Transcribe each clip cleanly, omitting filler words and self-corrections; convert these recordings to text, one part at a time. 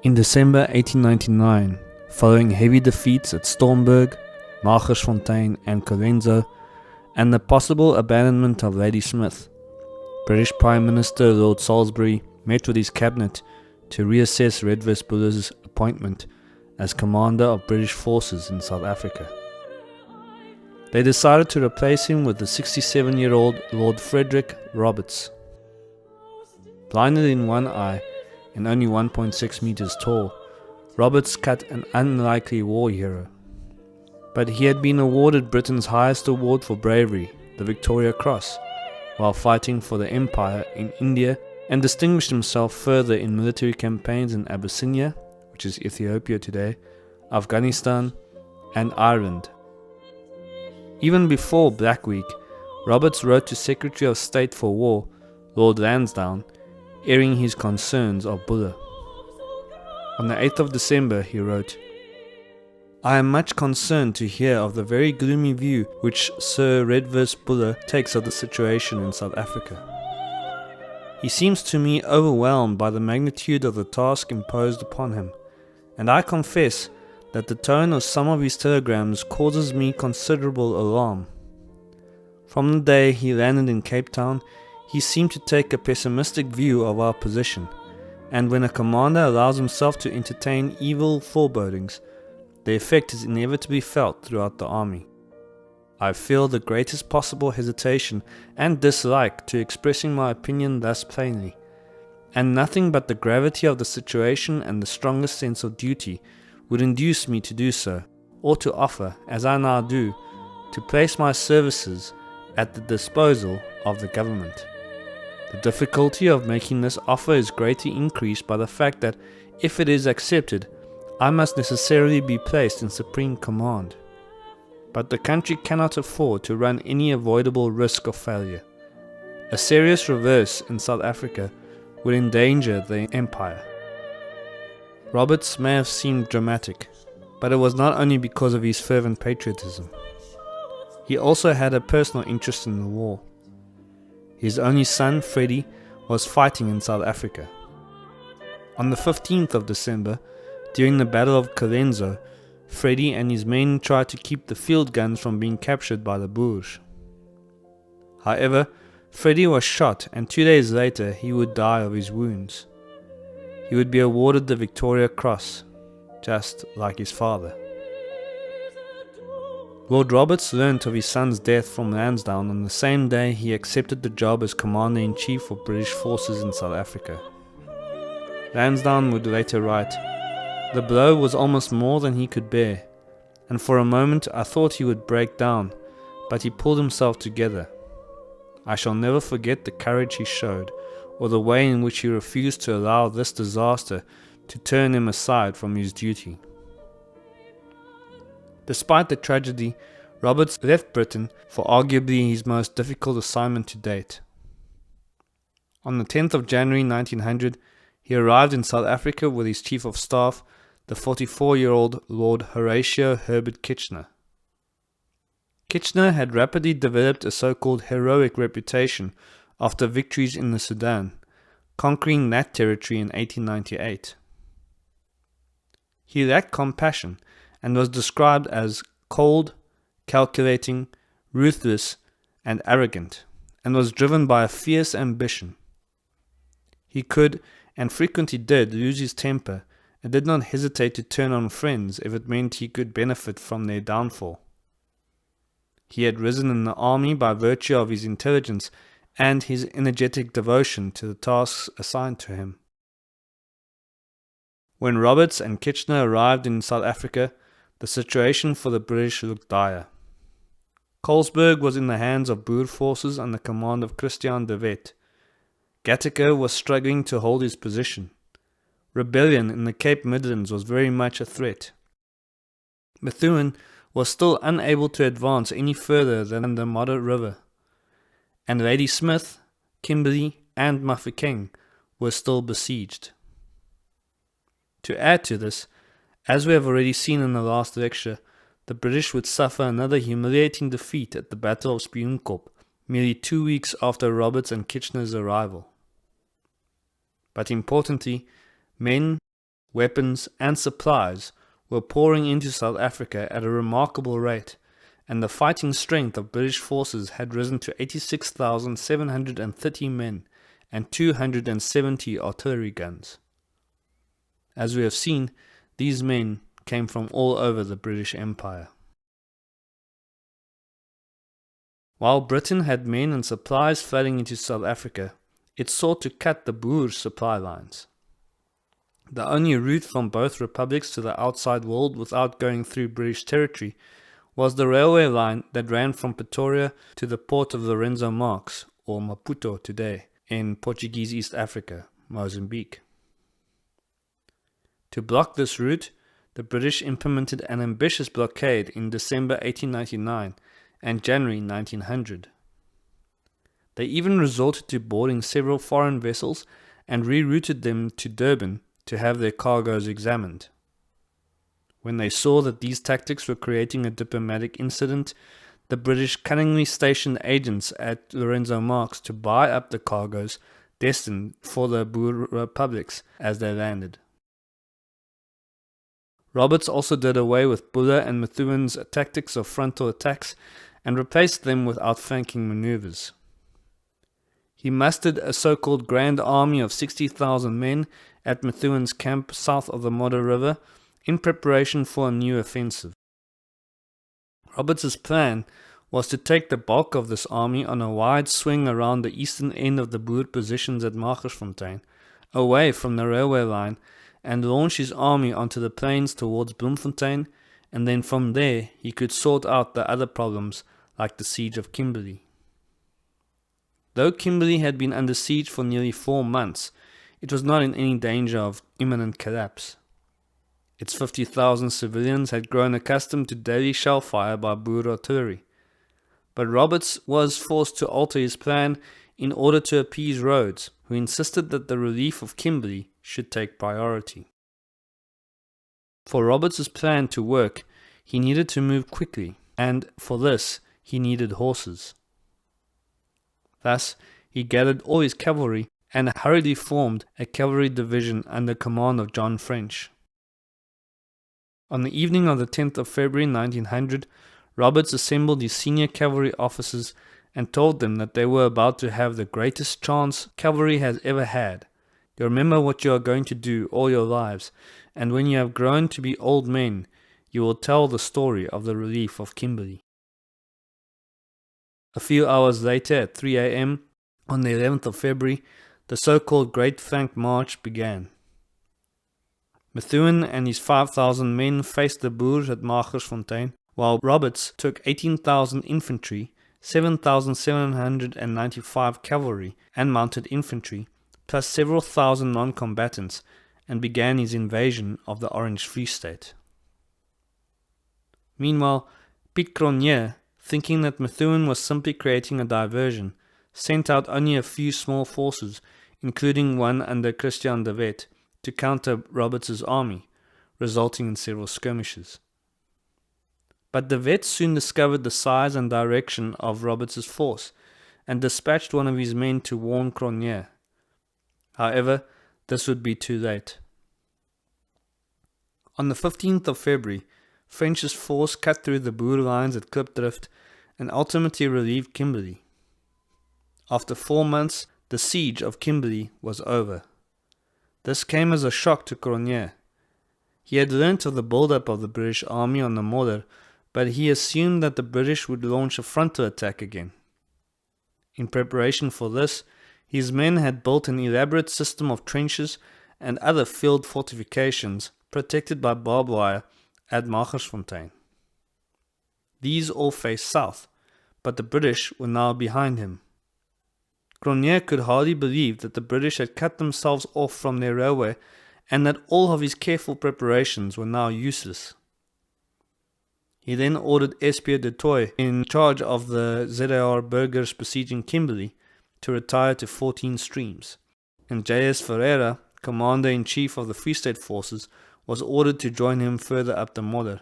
In December 1899, following heavy defeats at Stormberg, Magersfontein and Colenso, and the possible abandonment of Ladysmith, British Prime Minister Lord Salisbury met with his cabinet to reassess Redvers Buller's appointment as commander of British forces in South Africa. They decided to replace him with the 67-year-old Lord Frederick Roberts. Blinded in one eye and only 1.6 meters tall, Roberts cut an unlikely war hero. But he had been awarded Britain's highest award for bravery, the Victoria Cross, while fighting for the Empire in India, and distinguished himself further in military campaigns in Abyssinia, which is Ethiopia today, Afghanistan, and Ireland. Even before Black Week, Roberts wrote to Secretary of State for War, Lord Lansdowne, airing his concerns of Buller. On the 8th of December he wrote, "I am much concerned to hear of the very gloomy view which Sir Redvers Buller takes of the situation in South Africa. He seems to me overwhelmed by the magnitude of the task imposed upon him, and I confess that the tone of some of his telegrams causes me considerable alarm. From the day he landed in Cape Town, he seemed to take a pessimistic view of our position, and when a commander allows himself to entertain evil forebodings, the effect is inevitably felt throughout the army. I feel the greatest possible hesitation and dislike to expressing my opinion thus plainly, and nothing but the gravity of the situation and the strongest sense of duty would induce me to do so, or to offer, as I now do, to place my services at the disposal of the government. The difficulty of making this offer is greatly increased by the fact that, if it is accepted, I must necessarily be placed in supreme command. But the country cannot afford to run any avoidable risk of failure. A serious reverse in South Africa would endanger the empire." Roberts may have seemed dramatic, but it was not only because of his fervent patriotism. He also had a personal interest in the war. His only son, Freddie, was fighting in South Africa. On the 15th of December, during the Battle of Colenso, Freddie and his men tried to keep the field guns from being captured by the Boers. However, Freddie was shot, and 2 days later he would die of his wounds. He would be awarded the Victoria Cross, just like his father. Lord Roberts learnt of his son's death from Lansdowne on the same day he accepted the job as Commander-in-Chief of British forces in South Africa. Lansdowne would later write, "The blow was almost more than he could bear, and for a moment I thought he would break down, but he pulled himself together. I shall never forget the courage he showed, or the way in which he refused to allow this disaster to turn him aside from his duty." Despite the tragedy, Roberts left Britain for arguably his most difficult assignment to date. On the 10th of January 1900, he arrived in South Africa with his Chief of Staff, the 44-year-old Lord Horatio Herbert Kitchener. Kitchener had rapidly developed a so-called heroic reputation after victories in the Sudan, conquering that territory in 1898. He lacked compassion and was described as cold, calculating, ruthless, and arrogant, and was driven by a fierce ambition. He could, and frequently did, lose his temper, and did not hesitate to turn on friends if it meant he could benefit from their downfall. He had risen in the army by virtue of his intelligence and his energetic devotion to the tasks assigned to him. When Roberts and Kitchener arrived in South Africa, the situation for the British looked dire. Colesberg was in the hands of Boer forces under command of Christian de Wet. Gattaca was struggling to hold his position. Rebellion in the Cape Midlands was very much a threat. Methuen was still unable to advance any further than the Modder River, and Ladysmith, Kimberley, and Mafeking were still besieged. To add to this, as we have already seen in the last lecture, the British would suffer another humiliating defeat at the Battle of Spioenkop, merely 2 weeks after Roberts and Kitchener's arrival. But importantly, men, weapons, and supplies were pouring into South Africa at a remarkable rate, and the fighting strength of British forces had risen to 86,730 men and 270 artillery guns. As we have seen, these men came from all over the British Empire. While Britain had men and supplies flooding into South Africa, it sought to cut the Boers' supply lines. The only route from both republics to the outside world without going through British territory was the railway line that ran from Pretoria to the port of Lorenzo Marques, or Maputo today, in Portuguese East Africa, Mozambique. To block this route, the British implemented an ambitious blockade in December 1899 and January 1900. They even resorted to boarding several foreign vessels and rerouted them to Durban to have their cargoes examined. When they saw that these tactics were creating a diplomatic incident, the British cunningly stationed agents at Lorenzo Marques to buy up the cargoes destined for the Boer republics as they landed. Roberts also did away with Buller and Methuen's tactics of frontal attacks and replaced them with outflanking maneuvers. He mustered a so-called Grand Army of 60,000 men at Methuen's camp south of the Modder River in preparation for a new offensive. Roberts's plan was to take the bulk of this army on a wide swing around the eastern end of the Boer positions at Magersfontein, away from the railway line, and launch his army onto the plains towards Bloemfontein, and then from there he could sort out the other problems like the siege of Kimberley. Though Kimberley had been under siege for nearly 4 months, it was not in any danger of imminent collapse. Its 50,000 civilians had grown accustomed to daily shell fire by Boer artillery. But Roberts was forced to alter his plan in order to appease Rhodes, who insisted that the relief of Kimberley should take priority. For Roberts's plan to work, he needed to move quickly, and for this, he needed horses. Thus, he gathered all his cavalry and hurriedly formed a cavalry division under command of John French. On the evening of the 10th of February 1900, Roberts assembled his senior cavalry officers and told them that they were about to have the greatest chance cavalry has ever had. You remember what you are going to do all your lives, and when you have grown to be old men, you will tell the story of the relief of Kimberley. A few hours later, at 3 a.m., on the 11th of February, the so-called Great Flank March began. Methuen and his 5,000 men faced the Boers at Magersfontein, while Roberts took 18,000 infantry, 7,795 cavalry and mounted infantry, plus several thousand non-combatants, and began his invasion of the Orange Free State. Meanwhile, Piet Cronje, thinking that Methuen was simply creating a diversion, sent out only a few small forces, including one under Christian de Wet, to counter Roberts's army, resulting in several skirmishes. But de Wet soon discovered the size and direction of Roberts's force, and dispatched one of his men to warn Cronje. However, this would be too late. On the 15th of February, French's force cut through the Boer lines at Klipdrift and ultimately relieved Kimberley. After 4 months, the siege of Kimberley was over. This came as a shock to Cronje. He had learnt of the build-up of the British army on the Modder, but he assumed that the British would launch a frontal attack again. In preparation for this, his men had built an elaborate system of trenches and other field fortifications protected by barbed wire at Magersfontein. These all faced south, but the British were now behind him. Cronje could hardly believe that the British had cut themselves off from their railway and that all of his careful preparations were now useless. He then ordered Espier de Toy, in charge of the ZAR burghers besieging Kimberley, to retire to 14 Streams, and J.S. Ferreira, commander-in-chief of the Free State forces, was ordered to join him further up the Modder,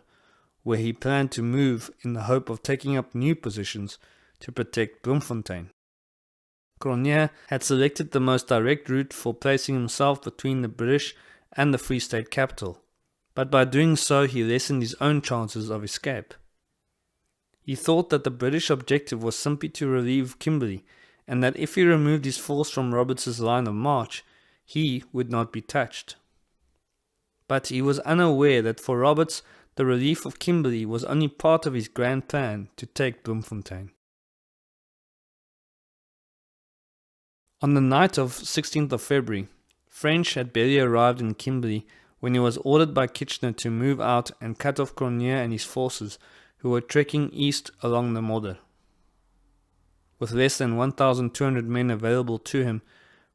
where he planned to move in the hope of taking up new positions to protect Bloemfontein. Cronje had selected the most direct route for placing himself between the British and the Free State capital, but by doing so he lessened his own chances of escape. He thought that the British objective was simply to relieve Kimberley, and that if he removed his force from Roberts's line of march, he would not be touched. But he was unaware that for Roberts, the relief of Kimberley was only part of his grand plan to take Bloemfontein. On the night of 16th of February, French had barely arrived in Kimberley when he was ordered by Kitchener to move out and cut off Cronje and his forces, who were trekking east along the Modder. With less than 1,200 men available to him,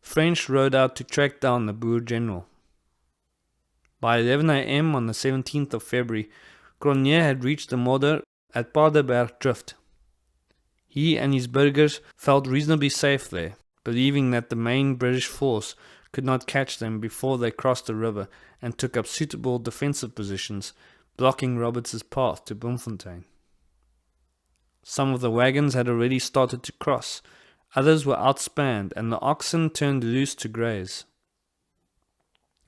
French rode out to track down the Boer general. By 11 a.m. on the 17th of February, Cronje had reached the Modder at Paardeberg drift. He and his burghers felt reasonably safe there, believing that the main British force could not catch them before they crossed the river and took up suitable defensive positions, blocking Roberts's path to Bloemfontein. Some of the wagons had already started to cross, others were outspanned, and the oxen turned loose to graze.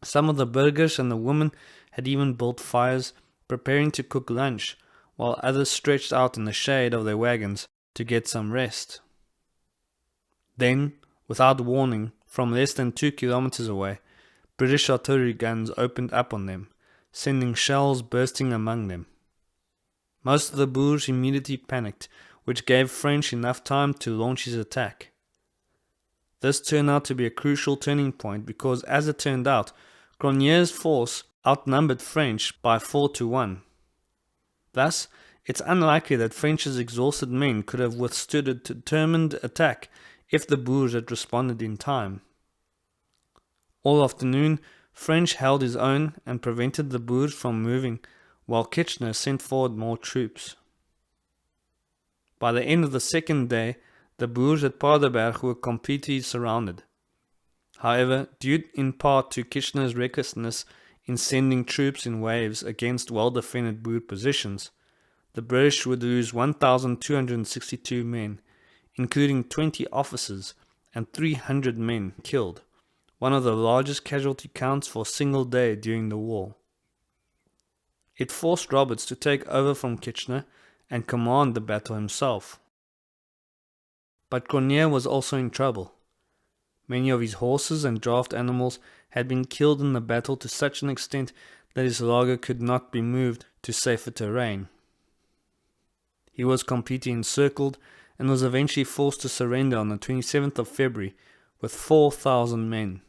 Some of the burghers and the women had even built fires, preparing to cook lunch, while others stretched out in the shade of their wagons to get some rest. Then, without warning, from less than 2 kilometers away, British artillery guns opened up on them, sending shells bursting among them. Most of the Boers immediately panicked, which gave French enough time to launch his attack. This turned out to be a crucial turning point because, as it turned out, Cronje's force outnumbered French by 4-1. Thus, it's unlikely that French's exhausted men could have withstood a determined attack if the Boers had responded in time. All afternoon, French held his own and prevented the Boers from moving, while Kitchener sent forward more troops. By the end of the second day, the Boers at Paardeberg were completely surrounded. However, due in part to Kitchener's recklessness in sending troops in waves against well-defended Boer positions, the British would lose 1,262 men, including 20 officers and 300 men killed, one of the largest casualty counts for a single day during the war. It forced Roberts to take over from Kitchener and command the battle himself. But Cronje was also in trouble. Many of his horses and draft animals had been killed in the battle to such an extent that his laager could not be moved to safer terrain. He was completely encircled and was eventually forced to surrender on the 27th of February with 4,000 men.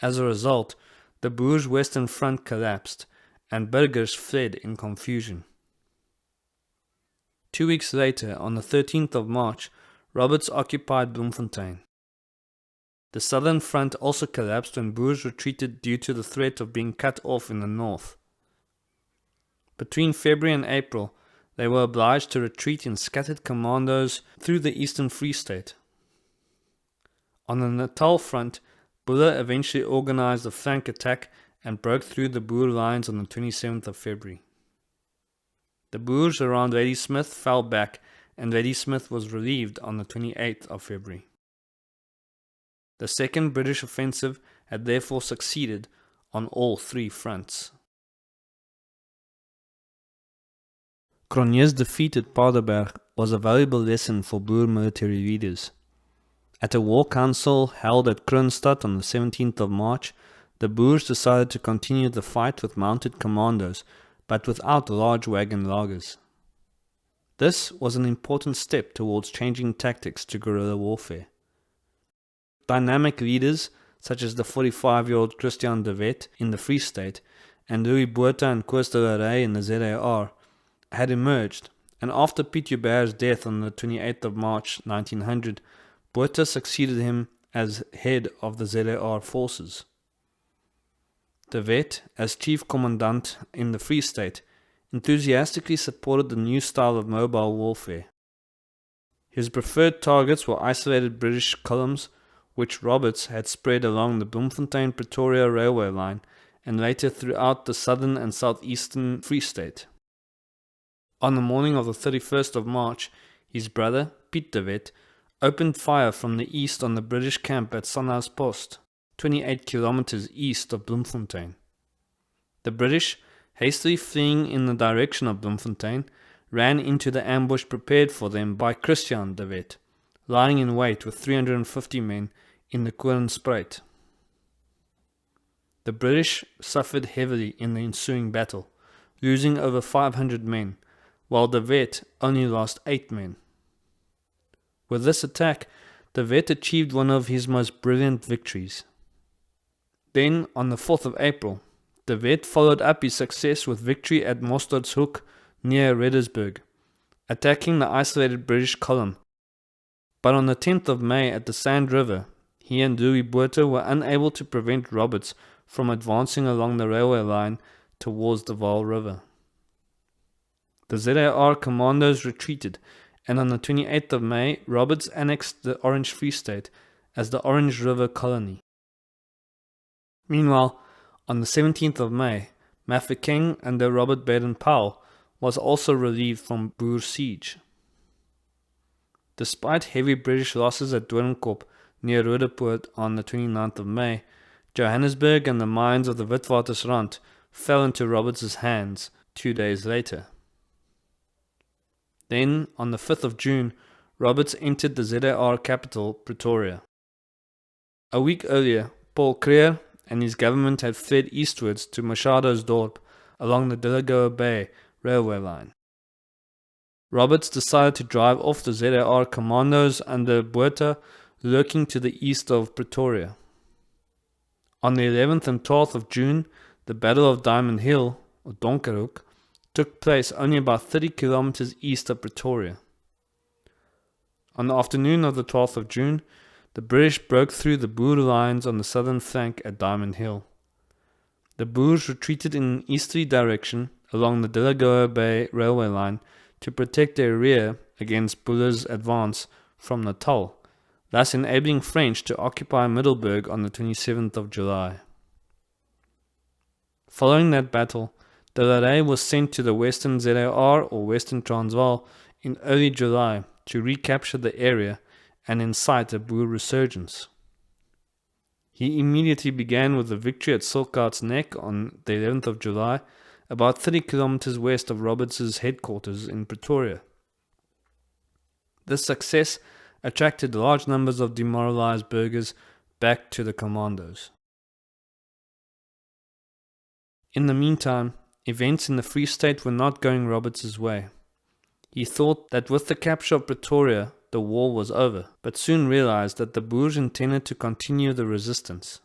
As a result, the Boers' western front collapsed, and burghers fled in confusion. 2 weeks later, on the 13th of March, Roberts occupied Bloemfontein. The southern front also collapsed when Boers retreated due to the threat of being cut off in the north. Between February and April, they were obliged to retreat in scattered commandos through the eastern Free State. On the Natal front, Buller eventually organized a flank attack and broke through the Boer lines on the 27th of February. The Boers around Ladysmith fell back, and Ladysmith was relieved on the 28th of February. The second British offensive had therefore succeeded on all three fronts. Cronje's defeat at Paardeberg was a valuable lesson for Boer military leaders. At a war council held at Kroonstad on the 17th of March, the Boers decided to continue the fight with mounted commandos, but without large wagon laagers. This was an important step towards changing tactics to guerrilla warfare. Dynamic leaders, such as the 45-year-old Christian de Wet in the Free State and Louis Botha and Koos de la Rey in the ZAR, had emerged, and after Piet Joubert's death on the 28th of March 1900, Botha succeeded him as head of the ZAR forces. De Wet, as chief commandant in the Free State, enthusiastically supported the new style of mobile warfare. His preferred targets were isolated British columns, which Roberts had spread along the Bloemfontein-Pretoria railway line and later throughout the southern and southeastern Free State. On the morning of the 31st of March, his brother, Piet de Wet, opened fire from the east on the British camp at Sonnhuispost, 28 kilometers east of Bloemfontein. The British, hastily fleeing in the direction of Bloemfontein, ran into the ambush prepared for them by Christian de Wet, lying in wait with 350 men in the Koornspruit. The British suffered heavily in the ensuing battle, losing over 500 men, while de Wet only lost 8 men. With this attack, de Wet achieved one of his most brilliant victories. Then, on the 4th of April, de Wet followed up his success with victory at Mostardshoek near Reddersburg, attacking the isolated British column. But on the 10th of May at the Sand River, he and Louis Botha were unable to prevent Roberts from advancing along the railway line towards the Vaal River. The ZAR commandos retreated, and on the 28th of May, Roberts annexed the Orange Free State as the Orange River Colony. Meanwhile, on the 17th of May, Mafeking under Robert Baden-Powell was also relieved from Boer siege. Despite heavy British losses at Doornkop near Roodepoort on the 29th of May, Johannesburg and the mines of the Witwatersrand fell into Roberts' hands 2 days later. Then, on the 5th of June, Roberts entered the ZAR capital, Pretoria. A week earlier, Paul Creer and his government had fled eastwards to Machadosdorp along the Delagoa Bay railway line. Roberts decided to drive off the ZAR commandos under Botha lurking to the east of Pretoria. On the 11th and 12th of June, the Battle of Diamond Hill, or Donkerhoek, took place only about 30 kilometers east of Pretoria. On the afternoon of the 12th of June, the British broke through the Boer lines on the southern flank at Diamond Hill. The Boers retreated in an easterly direction along the Delagoa Bay railway line to protect their rear against Buller's advance from Natal, thus enabling French to occupy Middelburg on the 27th of July. Following that battle, de la Rey was sent to the Western ZAR or Western Transvaal in early July to recapture the area and incite a Boer resurgence. He immediately began with a victory at Silkhout's Neck on the 11th of July, about 30 kilometers west of Roberts' headquarters in Pretoria. This success attracted large numbers of demoralized burghers back to the commandos. In the meantime, events in the Free State were not going Roberts' way. He thought that with the capture of Pretoria, the war was over, but soon realized that the Boers intended to continue the resistance.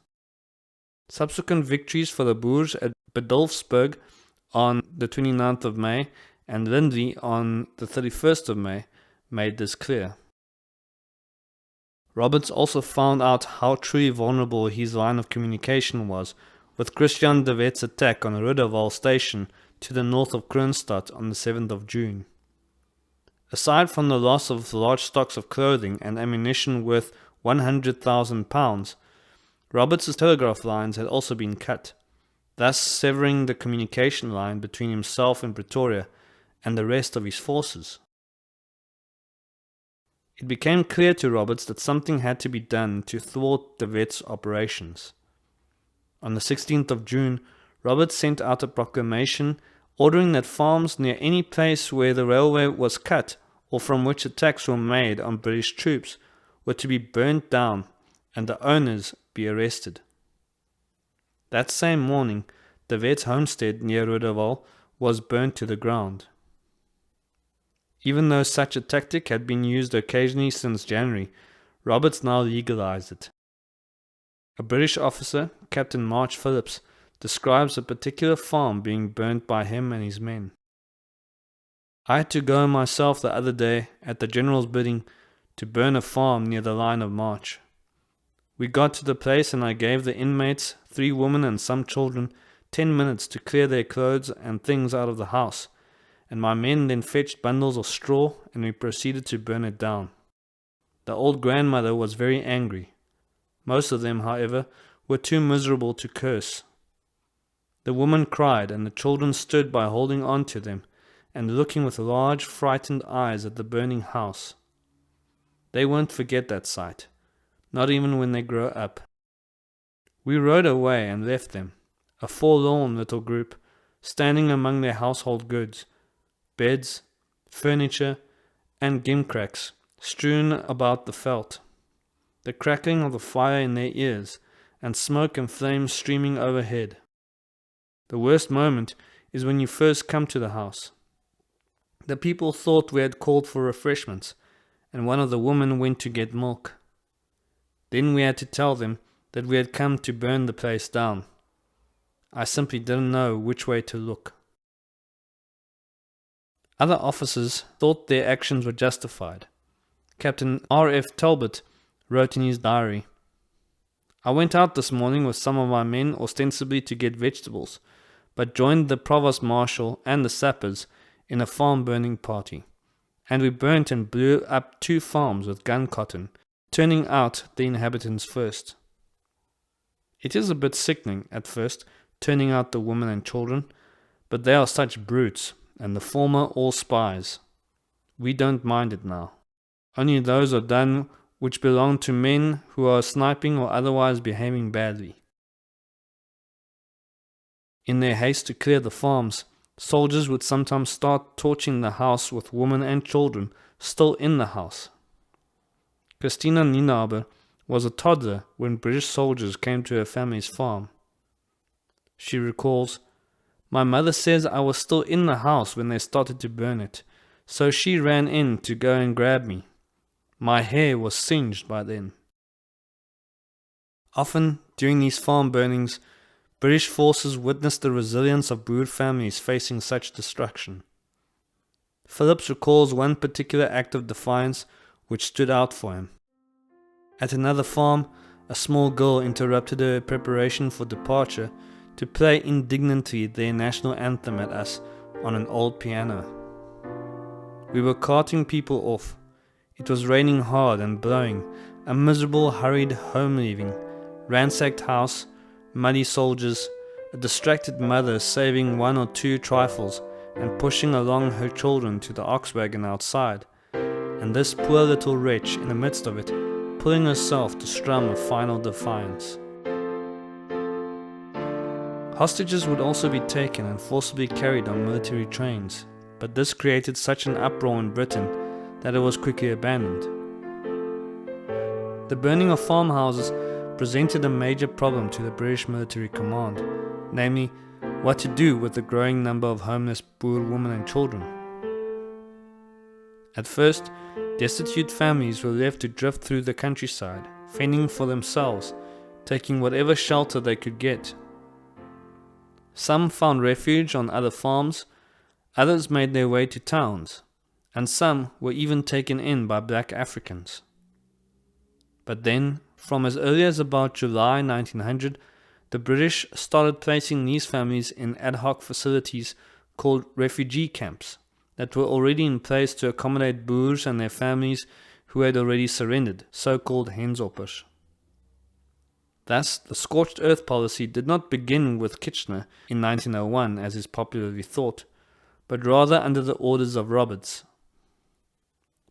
Subsequent victories for the Boers at Bedolfsburg on the 29th of May and Lindley on the 31st of May made this clear. Roberts also found out how truly vulnerable his line of communication was with Christian de Wet's attack on Roodeval station to the north of Kroonstad on the 7th of June. Aside from the loss of large stocks of clothing and ammunition worth £100,000, Roberts' telegraph lines had also been cut, thus severing the communication line between himself in Pretoria and the rest of his forces. It became clear to Roberts that something had to be done to thwart de Wet's operations. On the 16th of June, Roberts sent out a proclamation ordering that farms near any place where the railway was cut or from which attacks were made on British troops were to be burnt down and the owners be arrested. That same morning, de Wet's homestead near Roodeval was burnt to the ground. Even though such a tactic had been used occasionally since January, Roberts now legalized it. A British officer, Captain March Phillips, describes a particular farm being burnt by him and his men. I had to go myself the other day, at the general's bidding, to burn a farm near the line of march. We got to the place and I gave the inmates, 3 women and some children, 10 minutes to clear their clothes and things out of the house, and my men then fetched bundles of straw and we proceeded to burn it down. The old grandmother was very angry. Most of them, however, were too miserable to curse. The woman cried and the children stood by holding on to them and looking with large frightened eyes at the burning house. They won't forget that sight, not even when they grow up. We rode away and left them, a forlorn little group, standing among their household goods, beds, furniture, and gimcracks strewn about the veldt, the crackling of the fire in their ears, and smoke and flames streaming overhead. The worst moment is when you first come to the house. The people thought we had called for refreshments, and one of the women went to get milk. Then we had to tell them that we had come to burn the place down. I simply didn't know which way to look. Other officers thought their actions were justified. Captain R.F. Talbot wrote in his diary, "I went out this morning with some of my men ostensibly to get vegetables, but joined the Provost Marshal and the sappers in a farm burning party, and we burnt and blew up 2 farms with gun cotton, turning out the inhabitants first. It is a bit sickening at first, turning out the women and children, but they are such brutes, and the former all spies. We don't mind it now. Only those are done which belong to men who are sniping or otherwise behaving badly." In their haste to clear the farms, soldiers would sometimes start torching the house with women and children still in the house. Christina Nienaber was a toddler when British soldiers came to her family's farm. She recalls, "My mother says I was still in the house when they started to burn it, so she ran in to go and grab me. My hair was singed by then." Often, during these farm burnings, British forces witnessed the resilience of Boer families facing such destruction. Phillips recalls one particular act of defiance which stood out for him. At another farm, a small girl interrupted her preparation for departure to play indignantly their national anthem at us on an old piano. We were carting people off. It was raining hard and blowing, a miserable hurried home leaving, ransacked house, muddy soldiers, a distracted mother saving 1 or 2 trifles and pushing along her children to the ox wagon outside, and this poor little wretch in the midst of it, pulling herself to strum a final defiance. Hostages would also be taken and forcibly carried on military trains, but this created such an uproar in Britain that it was quickly abandoned. The burning of farmhouses presented a major problem to the British military command, namely, what to do with the growing number of homeless Boer women and children. At first, destitute families were left to drift through the countryside, fending for themselves, taking whatever shelter they could get. Some found refuge on other farms, others made their way to towns, and some were even taken in by black Africans. But then, from as early as about July 1900, the British started placing these families in ad hoc facilities called refugee camps that were already in place to accommodate Boers and their families who had already surrendered, so-called Henzoppers. Thus, the scorched earth policy did not begin with Kitchener in 1901 as is popularly thought, but rather under the orders of Roberts.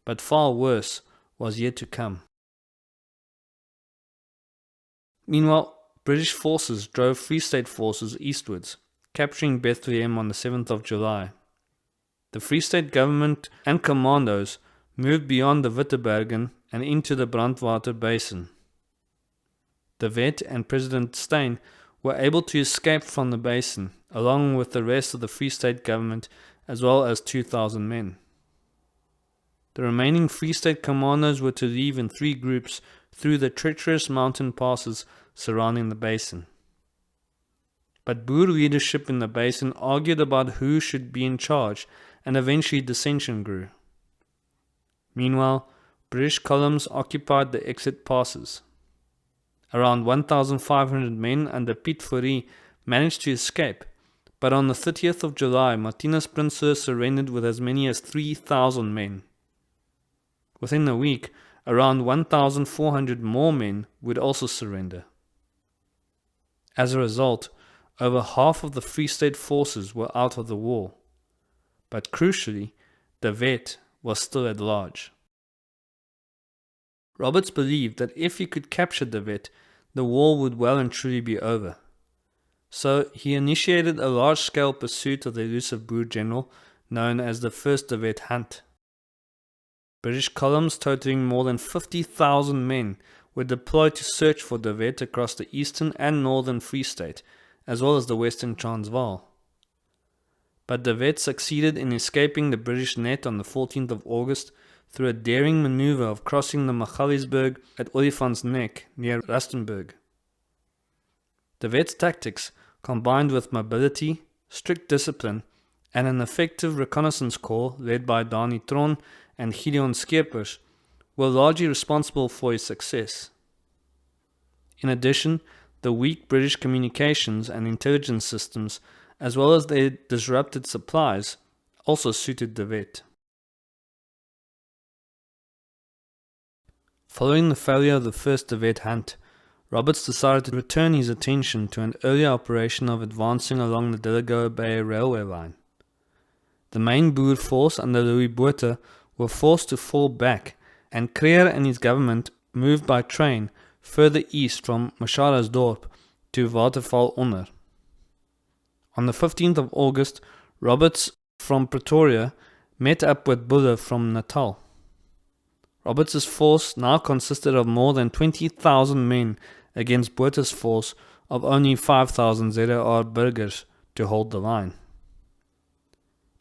But far worse was yet to come. Meanwhile, British forces drove Free State forces eastwards, capturing Bethlehem on the 7th of July. The Free State government and commandos moved beyond the Wittebergen and into the Brandwater Basin. De Wet and President Steyn were able to escape from the basin, along with the rest of the Free State government as well as 2,000 men. The remaining Free State commandos were to leave in 3 groups through the treacherous mountain passes surrounding the basin. But Boer leadership in the basin argued about who should be in charge, and eventually dissension grew. Meanwhile, British columns occupied the exit passes. Around 1,500 men under Piet Fourie managed to escape, but on the 30th of July, Martinus Prinsloo surrendered with as many as 3,000 men. Within a week, around 1,400 more men would also surrender. As a result, over half of the Free State forces were out of the war. But crucially, De Wet was still at large. Roberts believed that if he could capture De Wet, the war would well and truly be over. So he initiated a large-scale pursuit of the elusive Boer general known as the First de Wet Hunt. British columns totaling more than 50,000 men were deployed to search for de Wet across the eastern and northern Free State, as well as the western Transvaal. But de Wet succeeded in escaping the British net on the 14th of August through a daring maneuver of crossing the Magaliesberg at Olifant's Neck near Rustenburg. De Wet's tactics, combined with mobility, strict discipline, and an effective reconnaissance corps led by Dani Tron and Gideon Skeepers, were largely responsible for his success. In addition, the weak British communications and intelligence systems, as well as their disrupted supplies, also suited de Wet. Following the failure of the first de Wet hunt, Roberts decided to return his attention to an earlier operation of advancing along the Delagoa Bay railway line. The main Boer force under Louis Botha were forced to fall back, and Creer and his government moved by train further east from Machadasdorp to Waterval onder. On the 15th of August, Roberts from Pretoria met up with Buller from Natal. Roberts's force now consisted of more than 20,000 men against Botha's force of only 5,000 ZAR burghers to hold the line.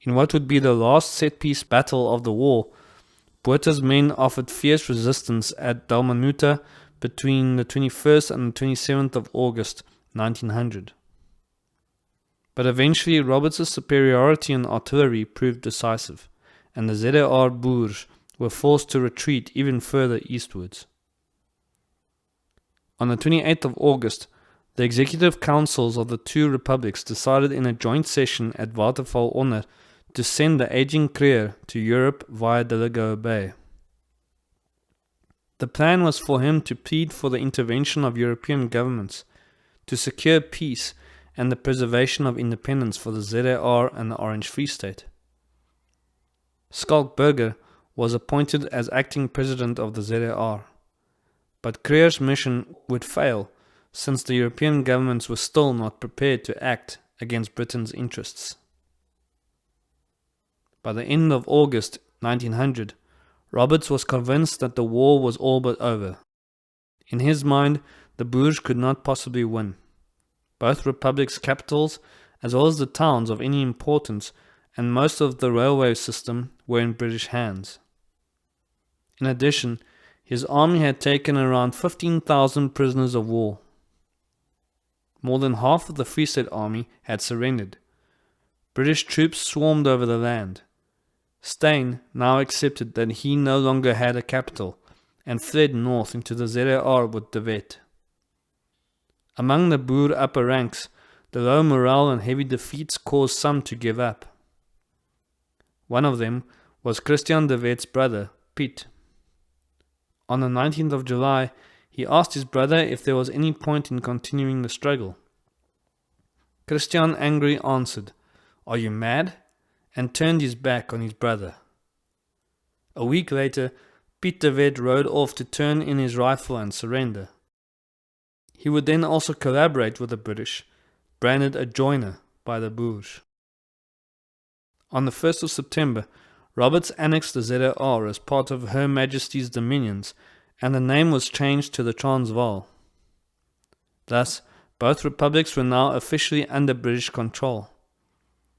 In what would be the last set-piece battle of the war, Botha's men offered fierce resistance at Dalmanuta between the 21st and the 27th of August 1900. But eventually Roberts' superiority in artillery proved decisive, and the ZAR Boers were forced to retreat even further eastwards. On the 28th of August, the executive councils of the two republics decided in a joint session at Waterval onder to send the aging Creer to Europe via Delagoa Bay. The plan was for him to plead for the intervention of European governments, to secure peace and the preservation of independence for the ZAR and the Orange Free State. Schalk Burger was appointed as acting president of the ZAR, but Creer's mission would fail since the European governments were still not prepared to act against Britain's interests. By the end of August 1900, Roberts was convinced that the war was all but over. In his mind, the Boers could not possibly win. Both republics' capitals, as well as the towns of any importance, and most of the railway system were in British hands. In addition, his army had taken around 15,000 prisoners of war. More than half of the Free State army had surrendered. British troops swarmed over the land. Steyn now accepted that he no longer had a capital and fled north into the ZAR with de Wet. Among the Boer upper ranks, the low morale and heavy defeats caused some to give up. One of them was Christian de Wet's brother, Piet. On the 19th of July, he asked his brother if there was any point in continuing the struggle. Christian angrily answered, "Are you mad?" and turned his back on his brother. A week later, Piet de Wet rode off to turn in his rifle and surrender. He would then also collaborate with the British, branded a joiner by the Boers. On the 1st of September, Roberts annexed the ZAR as part of Her Majesty's dominions, and the name was changed to the Transvaal. Thus, both republics were now officially under British control.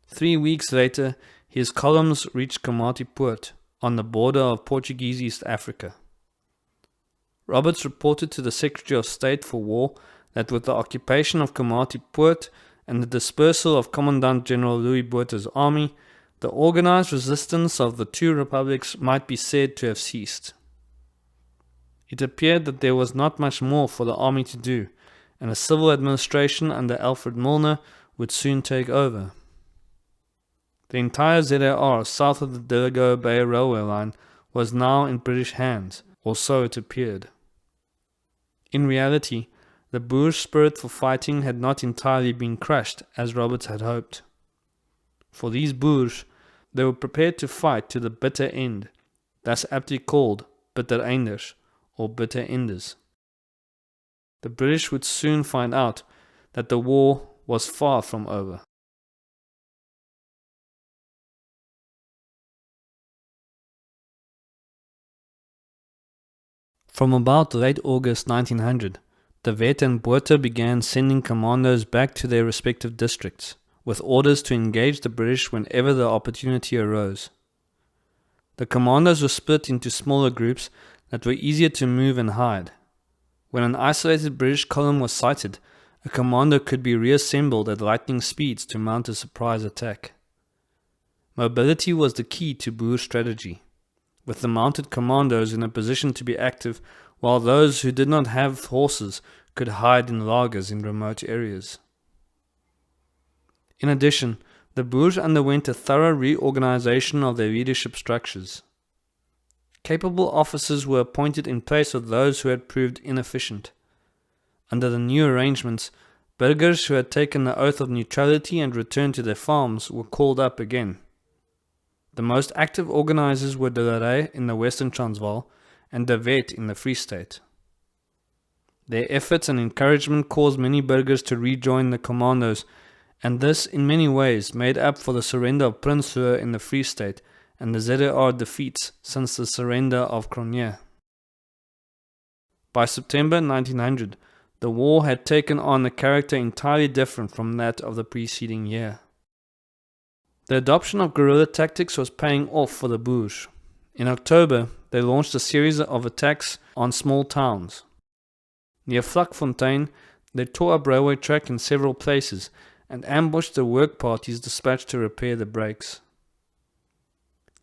3 weeks later, his columns reached Komatipoort, on the border of Portuguese East Africa. Roberts reported to the Secretary of State for War that with the occupation of Komatipoort and the dispersal of Commandant General Louis Botha's army, the organized resistance of the two republics might be said to have ceased. It appeared that there was not much more for the army to do, and a civil administration under Alfred Milner would soon take over. The entire ZAR south of the Delagoa Bay railway line was now in British hands, or so it appeared. In reality, the Boers' spirit for fighting had not entirely been crushed as Roberts had hoped. For these Boers, they were prepared to fight to the bitter end, thus aptly called bitter einders or bitter enders. the British would soon find out that the war was far from over. From about late August 1900, de Wet and Botha began sending commandos back to their respective districts, with orders to engage the British whenever the opportunity arose. The commandos were split into smaller groups that were easier to move and hide. When an isolated British column was sighted, a commando could be reassembled at lightning speeds to mount a surprise attack. Mobility was the key to Boer strategy, with the mounted commandos in a position to be active, while those who did not have horses could hide in lagers in remote areas. In addition, the Boers underwent a thorough reorganization of their leadership structures. Capable officers were appointed in place of those who had proved inefficient. Under the new arrangements, burghers who had taken the oath of neutrality and returned to their farms were called up again. The most active organizers were de la Rey in the Western Transvaal and de Wet in the Free State. Their efforts and encouragement caused many burghers to rejoin the commandos, and this in many ways made up for the surrender of Prinsloo in the Free State and the ZAR defeats since the surrender of Cronje. By September 1900, the war had taken on a character entirely different from that of the preceding year. The adoption of guerrilla tactics was paying off for the Boers. In October, they launched a series of attacks on small towns. Near Vlakfontein, they tore up railway track in several places and ambushed the work parties dispatched to repair the breaks.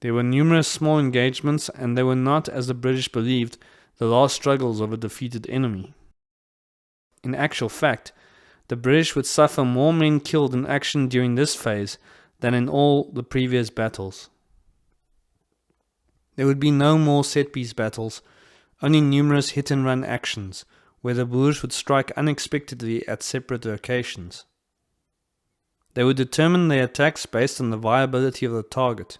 There were numerous small engagements, and they were not, as the British believed, the last struggles of a defeated enemy. In actual fact, the British would suffer more men killed in action during this phase than in all the previous battles. There would be no more set-piece battles, only numerous hit-and-run actions, where the Boers would strike unexpectedly at separate locations. They would determine their attacks based on the viability of the target.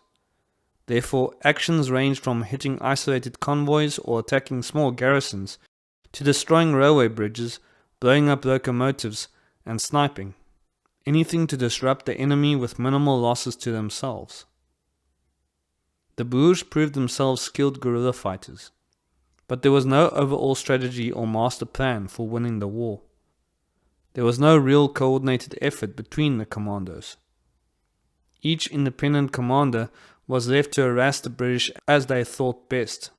Therefore, actions ranged from hitting isolated convoys or attacking small garrisons, to destroying railway bridges, blowing up locomotives, and sniping. Anything to disrupt the enemy with minimal losses to themselves. The Boers proved themselves skilled guerrilla fighters, but there was no overall strategy or master plan for winning the war. There was no real coordinated effort between the commandos. Each independent commander was left to harass the British as they thought best.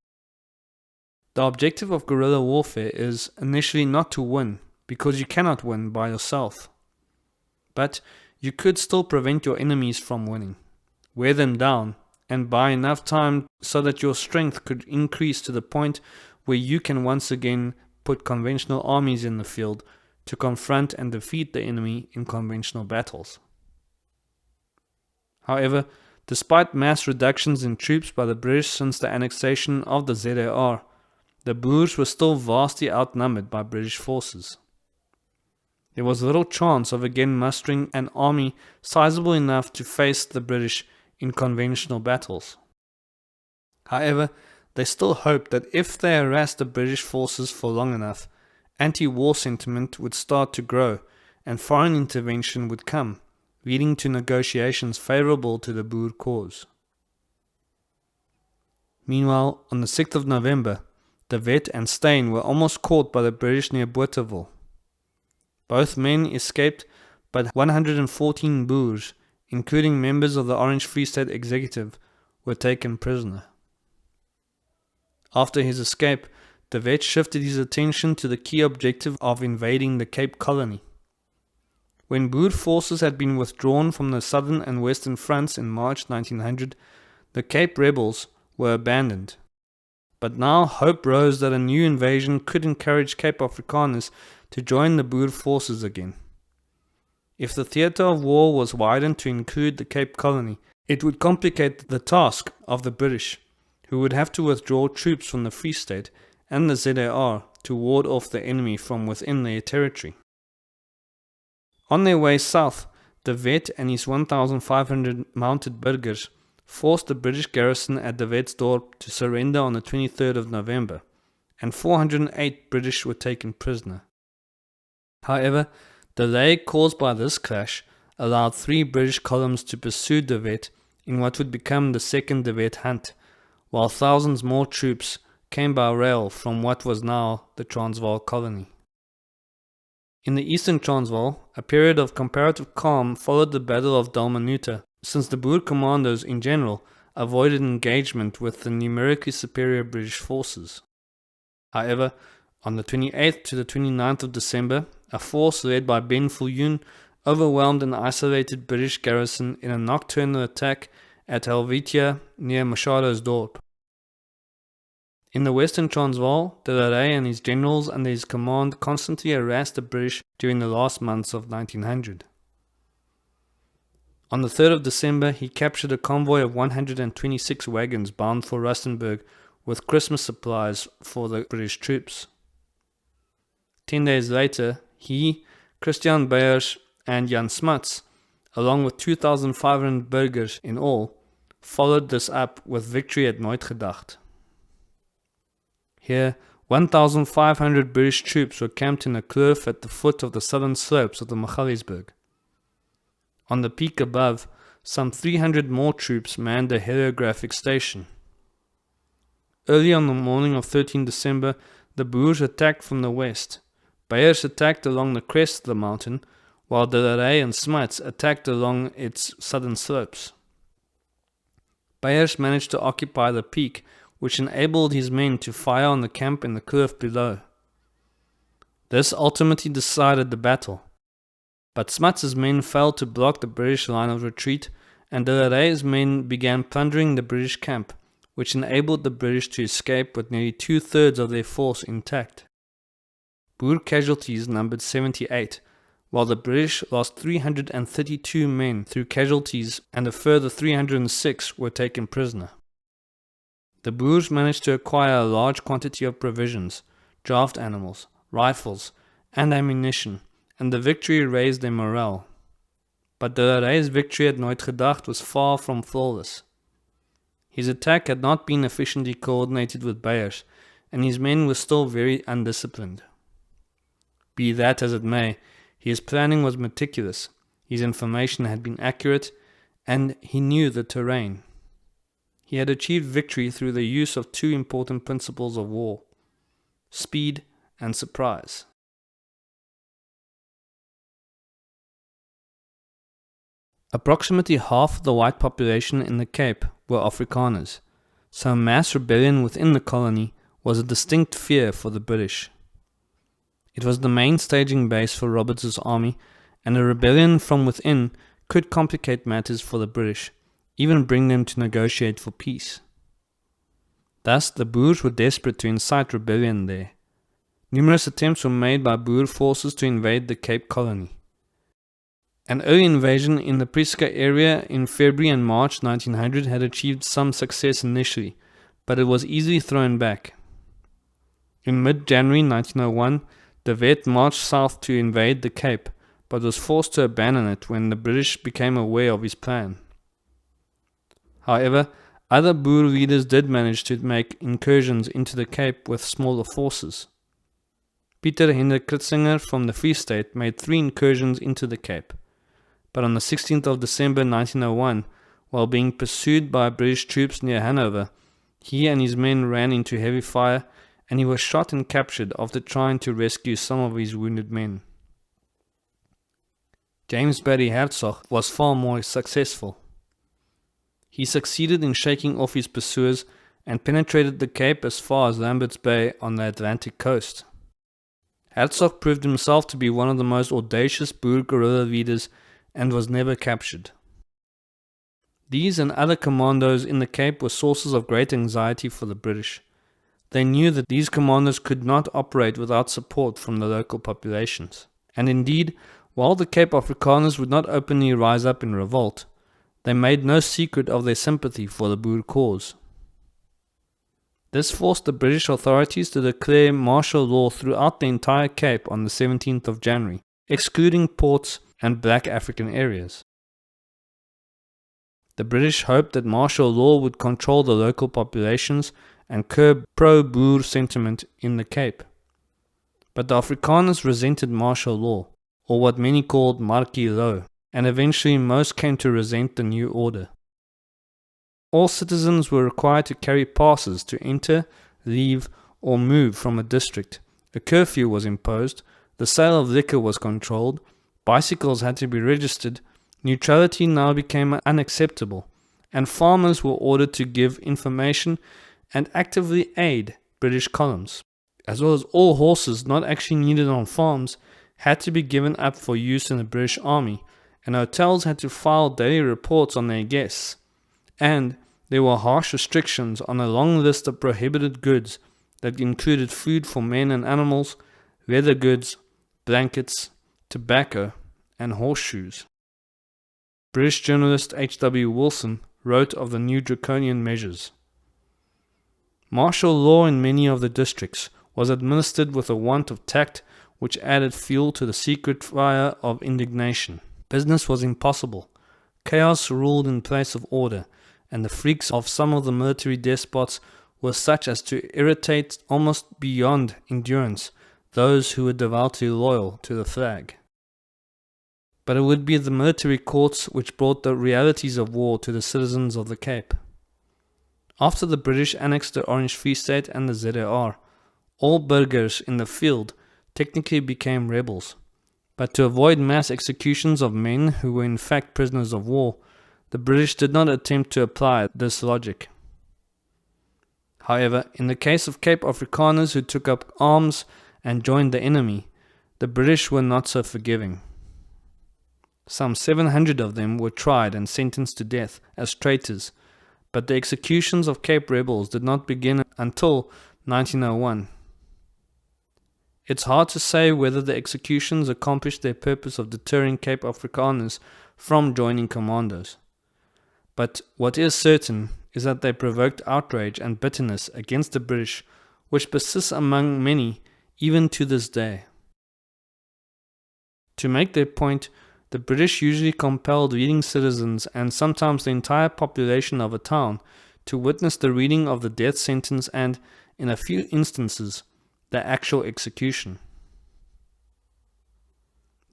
The objective of guerrilla warfare is initially not to win, because you cannot win by yourself. But you could still prevent your enemies from winning, wear them down, and buy enough time so that your strength could increase to the point where you can once again put conventional armies in the field to confront and defeat the enemy in conventional battles. However, despite mass reductions in troops by the British since the annexation of the ZAR, the Boers were still vastly outnumbered by British forces. There was little chance of again mustering an army sizable enough to face the British in conventional battles. However, they still hoped that if they harassed the British forces for long enough, anti-war sentiment would start to grow and foreign intervention would come, leading to negotiations favourable to the Boer cause. Meanwhile, on the 6th of November, de Wet and Steyn were almost caught by the British near Bothaville. Both men escaped, but 114 Boers, including members of the Orange Free State Executive, were taken prisoner. After his escape, de Wet shifted his attention to the key objective of invading the Cape Colony. When Boer forces had been withdrawn from the southern and western fronts in March 1900, the Cape rebels were abandoned. But now hope rose that a new invasion could encourage Cape Afrikaners to join the Boer forces again. If the theatre of war was widened to include the Cape Colony, it would complicate the task of the British, who would have to withdraw troops from the Free State and the ZAR to ward off the enemy from within their territory. On their way south, de Wet and his 1,500 mounted burghers forced the British garrison at de Wetsdorp to surrender on the 23rd of November, and 408 British were taken prisoner. However, delay caused by this clash allowed 3 British columns to pursue De Wet in what would become the second De Wet hunt, while thousands more troops came by rail from what was now the Transvaal colony. In the eastern Transvaal, a period of comparative calm followed the Battle of Dalmanuta, since the Boer commandos in general avoided engagement with the numerically superior British forces. However, on the 28th to the 29th of December, a force led by Ben Viljoen overwhelmed an isolated British garrison in a nocturnal attack at Helvetia near Machadosdorp. In the western Transvaal, De Rey and his generals under his command constantly harassed the British during the last months of 1900. On the 3rd of December, he captured a convoy of 126 wagons bound for Rustenburg with Christmas supplies for the British troops. 10 days later, he, Christian Beyers and Jan Smuts, along with 2,500 burghers in all, followed this up with victory at Nooitgedacht. Here, 1,500 British troops were camped in a kloof at the foot of the southern slopes of the Magaliesberg. On the peak above, some 300 more troops manned a heliographic station. Early on the morning of 13 December, the Boers attacked from the west. Beyers attacked along the crest of the mountain, while De Rey and Smuts attacked along its southern slopes. Beyers managed to occupy the peak, which enabled his men to fire on the camp in the kloof below. This ultimately decided the battle, but Smuts' men failed to block the British line of retreat, and De Rey's men began plundering the British camp, which enabled the British to escape with nearly 2/3 of their force intact. Boer casualties numbered 78, while the British lost 332 men through casualties and a further 306 were taken prisoner. The Boers managed to acquire a large quantity of provisions, draft animals, rifles, and ammunition, and the victory raised their morale. But De Rey's victory at Nooitgedacht was far from flawless. His attack had not been efficiently coordinated with Beyers, and his men were still very undisciplined. Be that as it may, his planning was meticulous, his information had been accurate, and he knew the terrain. He had achieved victory through the use of 2 important principles of war: speed and surprise. Approximately half of the white population in the Cape were Afrikaners, so a mass rebellion within the colony was a distinct fear for the British. It was the main staging base for Roberts' army, and a rebellion from within could complicate matters for the British, even bring them to negotiate for peace. Thus, the Boers were desperate to incite rebellion there. Numerous attempts were made by Boer forces to invade the Cape Colony. An early invasion in the Prieska area in February and March 1900 had achieved some success initially, but it was easily thrown back. In mid-January 1901, De Wet marched south to invade the Cape, but was forced to abandon it when the British became aware of his plan. However, other Boer leaders did manage to make incursions into the Cape with smaller forces. Pieter Hendrik Kritzinger from the Free State made 3 incursions into the Cape, but on the 16th of December 1901, while being pursued by British troops near Hanover, he and his men ran into heavy fire, and he was shot and captured after trying to rescue some of his wounded men. James Barry Hertzog was far more successful. He succeeded in shaking off his pursuers and penetrated the Cape as far as Lambert's Bay on the Atlantic coast. Hertzog proved himself to be one of the most audacious Boer guerrilla leaders and was never captured. These and other commandos in the Cape were sources of great anxiety for the British. They knew that these commandos could not operate without support from the local populations. And indeed, while the Cape Afrikaners would not openly rise up in revolt, they made no secret of their sympathy for the Boer cause. This forced the British authorities to declare martial law throughout the entire Cape on the 17th of January, excluding ports and black African areas. The British hoped that martial law would control the local populations and curb pro-Boer sentiment in the Cape. But the Afrikaners resented martial law, or what many called markie law, and eventually most came to resent the new order. All citizens were required to carry passes to enter, leave, or move from a district. A curfew was imposed, the sale of liquor was controlled, bicycles had to be registered, neutrality now became unacceptable, and farmers were ordered to give information and actively aid British columns, as well as all horses not actually needed on farms had to be given up for use in the British Army, and hotels had to file daily reports on their guests, and there were harsh restrictions on a long list of prohibited goods that included food for men and animals, leather goods, blankets, tobacco, and horseshoes. British journalist H.W. Wilson wrote of the new draconian measures. Martial law in many of the districts was administered with a want of tact which added fuel to the secret fire of indignation. Business was impossible. Chaos ruled in place of order, and the freaks of some of the military despots were such as to irritate almost beyond endurance those who were devoutly loyal to the flag. But it would be the military courts which brought the realities of war to the citizens of the Cape. After the British annexed the Orange Free State and the ZAR, all burghers in the field technically became rebels. But to avoid mass executions of men who were in fact prisoners of war, the British did not attempt to apply this logic. However, in the case of Cape Afrikaners who took up arms and joined the enemy, the British were not so forgiving. Some 700 of them were tried and sentenced to death as traitors, but the executions of Cape rebels did not begin until 1901. It's hard to say whether the executions accomplished their purpose of deterring Cape Afrikaners from joining commandos. But what is certain is that they provoked outrage and bitterness against the British, which persists among many even to this day. To make their point, the British usually compelled leading citizens and sometimes the entire population of a town to witness the reading of the death sentence and, in a few instances, the actual execution.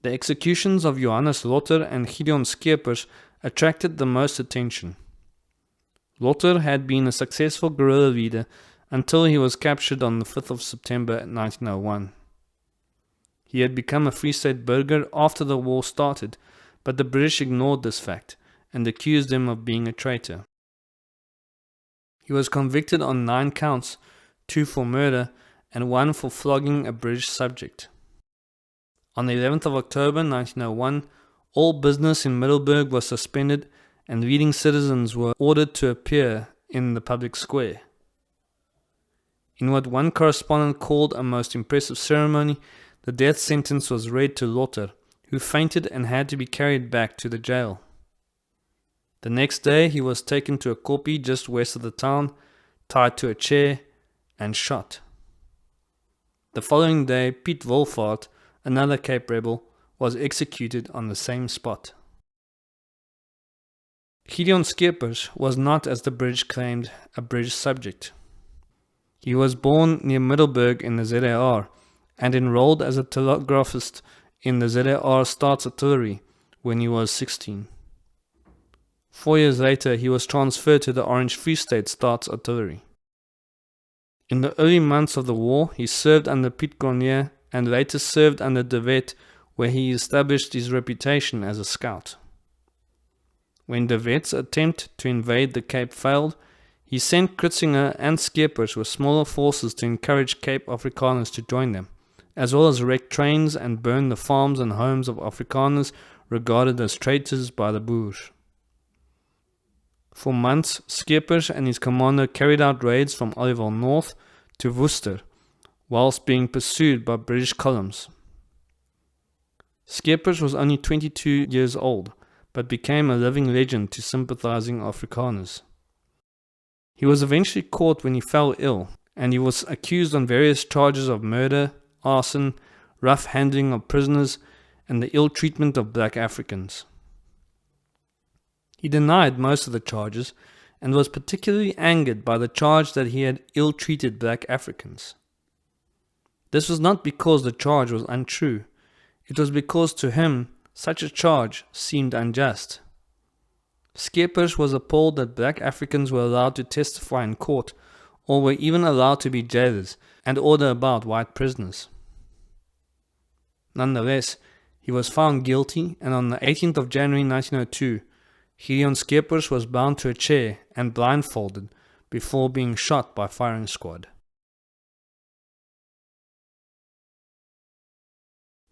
The executions of Johannes Lotter and Gideon Skeepers attracted the most attention. Lotter had been a successful guerrilla leader until he was captured on the 5th of September 1901. He had become a Free State burgher after the war started, but the British ignored this fact and accused him of being a traitor. He was convicted on 9 counts, 2 for murder and 1 for flogging a British subject. On the 11th of October 1901, all business in Middelburg was suspended and leading citizens were ordered to appear in the public square. In what one correspondent called a most impressive ceremony, the death sentence was read to Lotter, who fainted and had to be carried back to the jail. The next day he was taken to a kopje just west of the town, tied to a chair, and shot. The following day, Piet Wolfhard, another Cape rebel, was executed on the same spot. Gideon Skeepers was not, as the British claimed, a British subject. He was born near Middelburg in the ZAR and enrolled as a telegraphist in the ZAR Staats Artillery when he was 16. 4 years later, he was transferred to the Orange Free State Staats Artillery. In the early months of the war, he served under Piet Cornier and later served under De Wet, where he established his reputation as a scout. When De Wet's attempt to invade the Cape failed, he sent Kritzinger and Skeepers with smaller forces to encourage Cape Afrikaners to join them, as well as wreck trains and burn the farms and homes of Afrikaners regarded as traitors by the Boers. For months, Skeepers and his commando carried out raids from Olival North to Worcester, whilst being pursued by British columns. Skeepers was only 22 years old, but became a living legend to sympathizing Afrikaners. He was eventually caught when he fell ill, and he was accused on various charges of murder, arson, rough handling of prisoners, and the ill treatment of black Africans. He denied most of the charges, and was particularly angered by the charge that he had ill-treated black Africans. This was not because the charge was untrue. It was because to him, such a charge seemed unjust. Scorched was appalled that black Africans were allowed to testify in court, or were even allowed to be jailers and order about white prisoners. Nonetheless, he was found guilty, and on the 18th of January 1902, Gideon Scorched was bound to a chair and blindfolded before being shot by firing squad.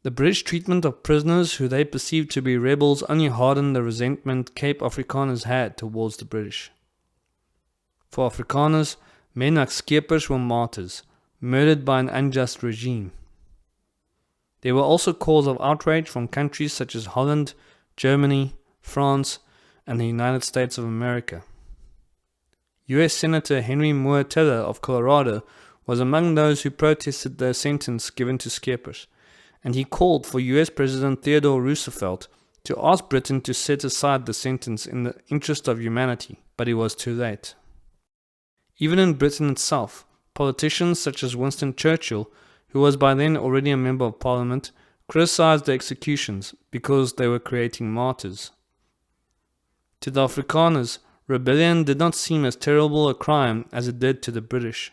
The British treatment of prisoners who they perceived to be rebels only hardened the resentment Cape Afrikaners had towards the British. For Afrikaners, men like Scorched were martyrs, murdered by an unjust regime. There were also calls of outrage from countries such as Holland, Germany, France, and the United States of America. U.S. Senator Henry Moore Teller of Colorado was among those who protested the sentence given to Scorched, and he called for U.S. President Theodore Roosevelt to ask Britain to set aside the sentence in the interest of humanity, but it was too late. Even in Britain itself, politicians such as Winston Churchill, who was by then already a member of Parliament, criticized the executions because they were creating martyrs. To the Afrikaners, rebellion did not seem as terrible a crime as it did to the British,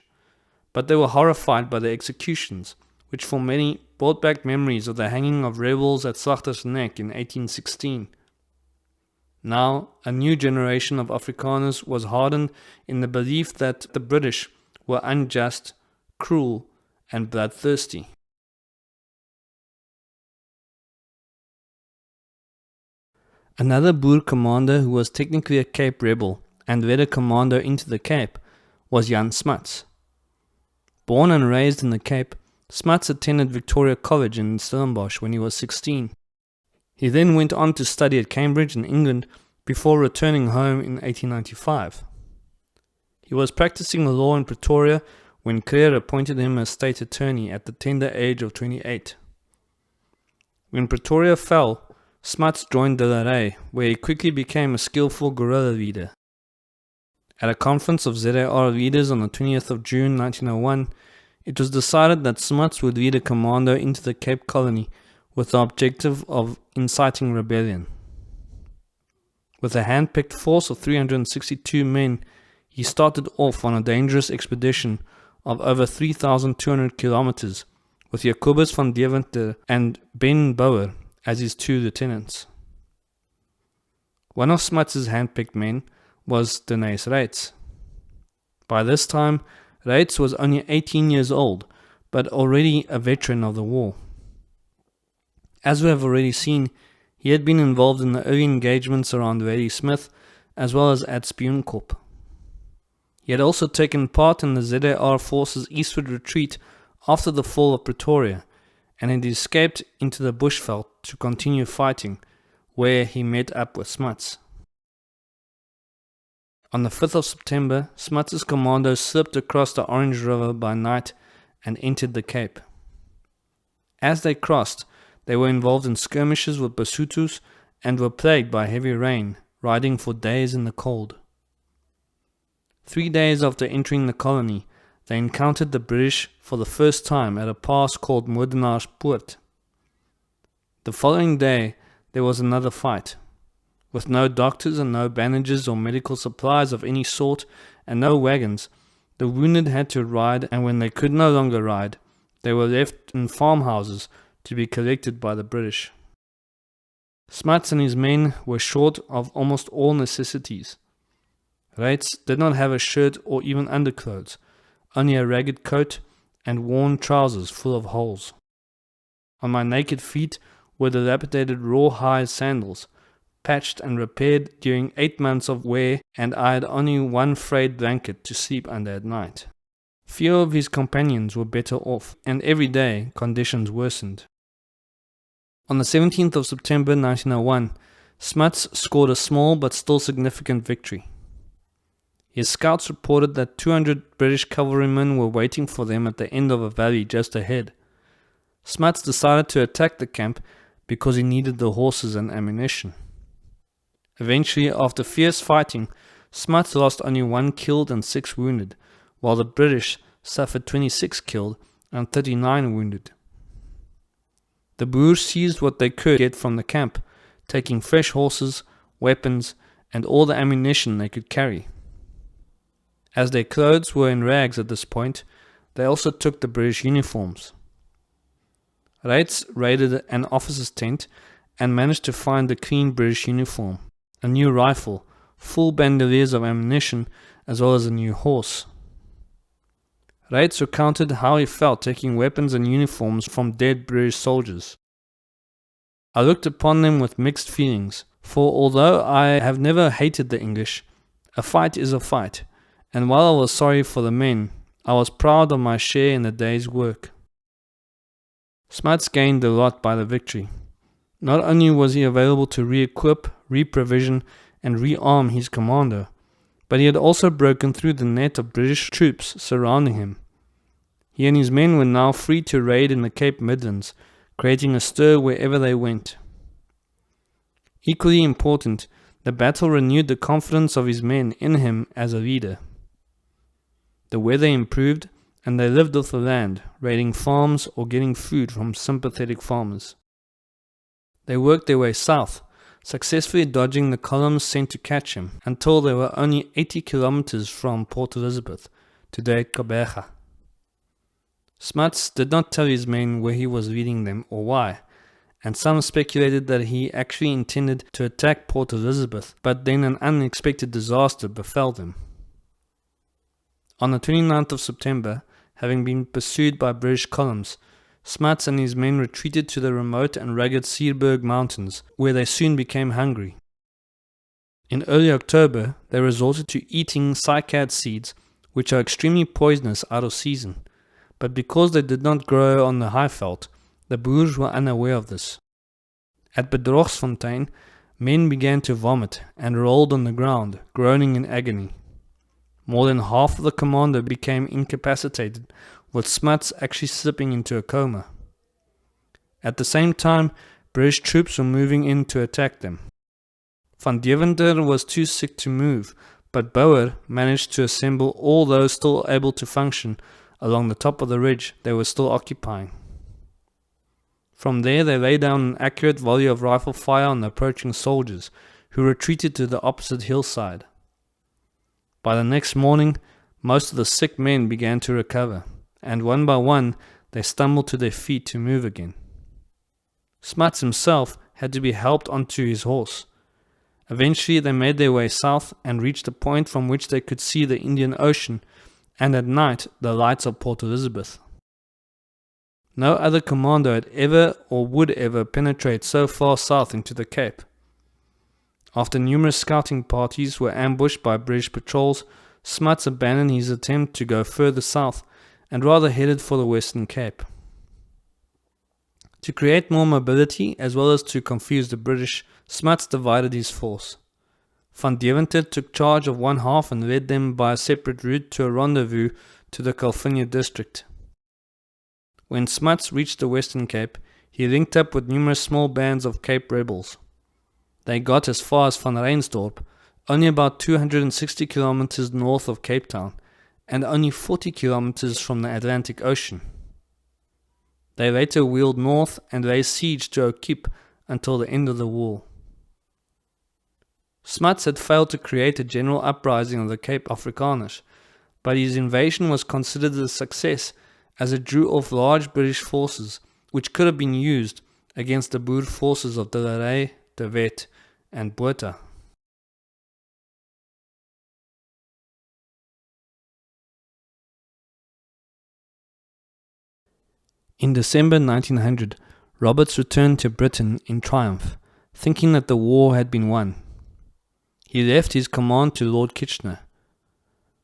but they were horrified by the executions, which for many brought back memories of the hanging of rebels at Slagtersneck in 1816. Now, a new generation of Afrikaners was hardened in the belief that the British were unjust, cruel, and bloodthirsty. Another Boer commander who was technically a Cape rebel and led a commando into the Cape was Jan Smuts. Born and raised in the Cape, Smuts attended Victoria College in Stellenbosch when he was 16. He then went on to study at Cambridge in England before returning home in 1895. He was practicing the law in Pretoria when Guerrilla appointed him as state attorney at the tender age of 28. When Pretoria fell, Smuts joined De La Rey, where he quickly became a skillful guerrilla leader. At a conference of ZAR leaders on the 20th of June 1901, it was decided that Smuts would lead a commando into the Cape Colony with the objective of inciting rebellion. With a hand-picked force of 362 men, he started off on a dangerous expedition of over 3,200 kilometers with Jacobus van Deventer and Ben Boer as his two lieutenants. One of Smuts' hand-picked men was Deneys Reitz. By this time, Reitz was only 18 years old, but already a veteran of the war. As we have already seen, he had been involved in the early engagements around Ladysmith, as well as at Spioenkorp. He had also taken part in the ZAR forces' eastward retreat after the fall of Pretoria, and had escaped into the bushveld to continue fighting, where he met up with Smuts. On the 5th of September, Smuts' commandos slipped across the Orange River by night and entered the Cape. As they crossed, they were involved in skirmishes with Basutos and were plagued by heavy rain, riding for days in the cold. 3 days after entering the colony, they encountered the British for the first time at a pass called Moordenaars-Poort. The following day, there was another fight. With no doctors and no bandages or medical supplies of any sort, and no wagons, the wounded had to ride, and when they could no longer ride, they were left in farmhouses to be collected by the British. Smuts and his men were short of almost all necessities. Reitz did not have a shirt or even underclothes, only a ragged coat and worn trousers full of holes. On my naked feet were dilapidated rawhide sandals, patched and repaired during 8 months of wear, and I had only one frayed blanket to sleep under at night. Few of his companions were better off, and every day conditions worsened. On the 17th of September 1901, Smuts scored a small but still significant victory. His scouts reported that 200 British cavalrymen were waiting for them at the end of a valley just ahead. Smuts decided to attack the camp because he needed the horses and ammunition. Eventually, after fierce fighting, Smuts lost only 1 killed and 6 wounded, while the British suffered 26 killed and 39 wounded. The Boers seized what they could get from the camp, taking fresh horses, weapons, and all the ammunition they could carry. As their clothes were in rags at this point, they also took the British uniforms. Raids raided an officer's tent and managed to find the clean British uniform, a new rifle, full bandoliers of ammunition, as well as a new horse. Raids recounted how he felt taking weapons and uniforms from dead British soldiers. I looked upon them with mixed feelings, for although I have never hated the English, a fight is a fight, and while I was sorry for the men, I was proud of my share in the day's work. Smuts gained a lot by the victory. Not only was he available to re-equip, re-provision, and rearm his commander, but he had also broken through the net of British troops surrounding him. He and his men were now free to raid in the Cape Midlands, creating a stir wherever they went. Equally important, the battle renewed the confidence of his men in him as a leader. The weather improved, and they lived off the land, raiding farms or getting food from sympathetic farmers. They worked their way south, successfully dodging the columns sent to catch him, until they were only 80 kilometers from Port Elizabeth, today Guerrilla. Smuts did not tell his men where he was leading them or why, and some speculated that he actually intended to attack Port Elizabeth, but then an unexpected disaster befell them. On the 29th of September, having been pursued by British columns, Smuts and his men retreated to the remote and rugged Paardeberg mountains, where they soon became hungry. In early October, they resorted to eating cycad seeds, which are extremely poisonous out of season, but because they did not grow on the Highveld, the Boers were unaware of this. At Bedrogsfontein, men began to vomit and rolled on the ground, groaning in agony. More than half of the commander became incapacitated, with Smuts actually slipping into a coma. At the same time, British troops were moving in to attack them. Van Deventer was too sick to move, but Boer managed to assemble all those still able to function along the top of the ridge they were still occupying. From there they lay down an accurate volley of rifle fire on the approaching soldiers, who retreated to the opposite hillside. By the next morning, most of the sick men began to recover, and one by one they stumbled to their feet to move again. Smuts himself had to be helped onto his horse. Eventually they made their way south and reached a point from which they could see the Indian Ocean, and at night the lights of Port Elizabeth. No other commando had ever or would ever penetrate so far south into the Cape. After numerous scouting parties were ambushed by British patrols, Smuts abandoned his attempt to go further south and rather headed for the Western Cape. To create more mobility as well as to confuse the British, Smuts divided his force. Van Deventer took charge of one half and led them by a separate route to a rendezvous to the Calvinia district. When Smuts reached the Western Cape, he linked up with numerous small bands of Cape rebels. They got as far as Van Reinsdorp, only about 260 kilometers north of Cape Town, and only 40 kilometers from the Atlantic Ocean. They later wheeled north and laid siege to O'Keepe until the end of the war. Smuts had failed to create a general uprising of the Cape Afrikaners, but his invasion was considered a success as it drew off large British forces which could have been used against the Boer forces of De la Rey, De Wet, and Botha. In December 1900, Roberts returned to Britain in triumph, thinking that the war had been won. He left his command to Lord Kitchener.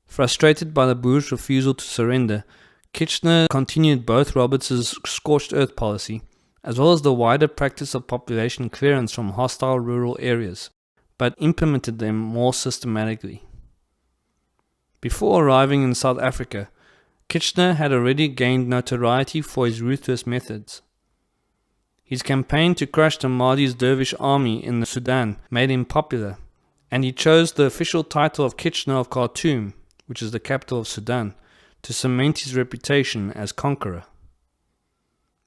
Frustrated by the Boers' refusal to surrender, Kitchener continued both Roberts's scorched earth policy, as well as the wider practice of population clearance from hostile rural areas, but implemented them more systematically. Before arriving in South Africa, Kitchener had already gained notoriety for his ruthless methods. His campaign to crush the Mahdi's dervish army in the Sudan made him popular, and he chose the official title of Kitchener of Khartoum, which is the capital of Sudan, to cement his reputation as conqueror.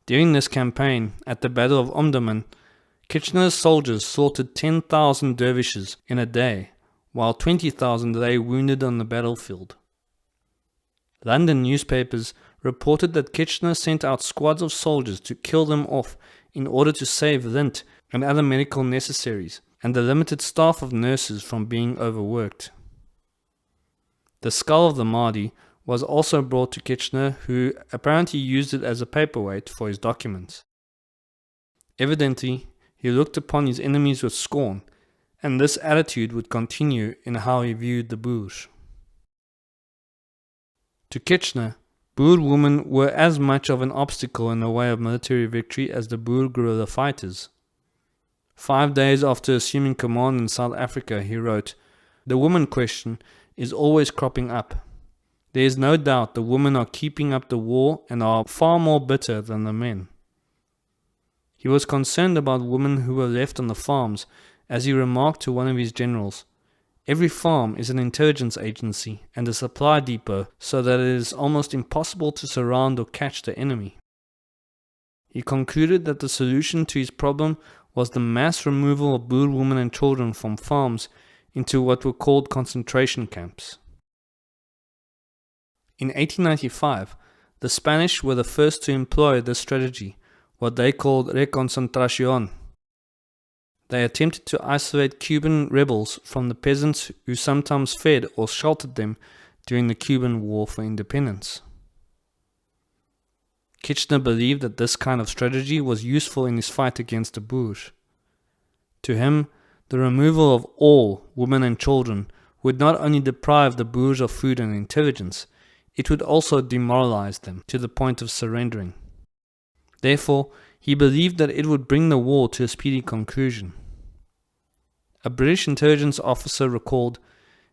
During this campaign, at the Battle of Omdurman, Kitchener's soldiers slaughtered 10,000 dervishes in a day, while 20,000 lay wounded on the battlefield. London newspapers reported that Kitchener sent out squads of soldiers to kill them off in order to save lint and other medical necessaries, and the limited staff of nurses from being overworked. The skull of the Mahdi was also brought to Kitchener, who apparently used it as a paperweight for his documents. Evidently, he looked upon his enemies with scorn, and this attitude would continue in how he viewed the Boers. To Kitchener, Boer women were as much of an obstacle in the way of military victory as the Boer guerrilla fighters. 5 days after assuming command in South Africa, he wrote, "The woman question is always cropping up. There is no doubt the women are keeping up the war and are far more bitter than the men." He was concerned about women who were left on the farms, as he remarked to one of his generals, "Every farm is an intelligence agency and a supply depot, so that it is almost impossible to surround or catch the enemy." He concluded that the solution to his problem was the mass removal of Boer women and children from farms into what were called concentration camps. In 1895, the Spanish were the first to employ this strategy, what they called reconstruction. They attempted to isolate Cuban rebels from the peasants who sometimes fed or sheltered them during the Cuban War for Independence. Kitchener believed that this kind of strategy was useful in his fight against the Boers. To him, the removal of all women and children would not only deprive the Boers of food and intelligence, it would also demoralize them to the point of surrendering. Therefore, he believed that it would bring the war to a speedy conclusion. A British intelligence officer recalled,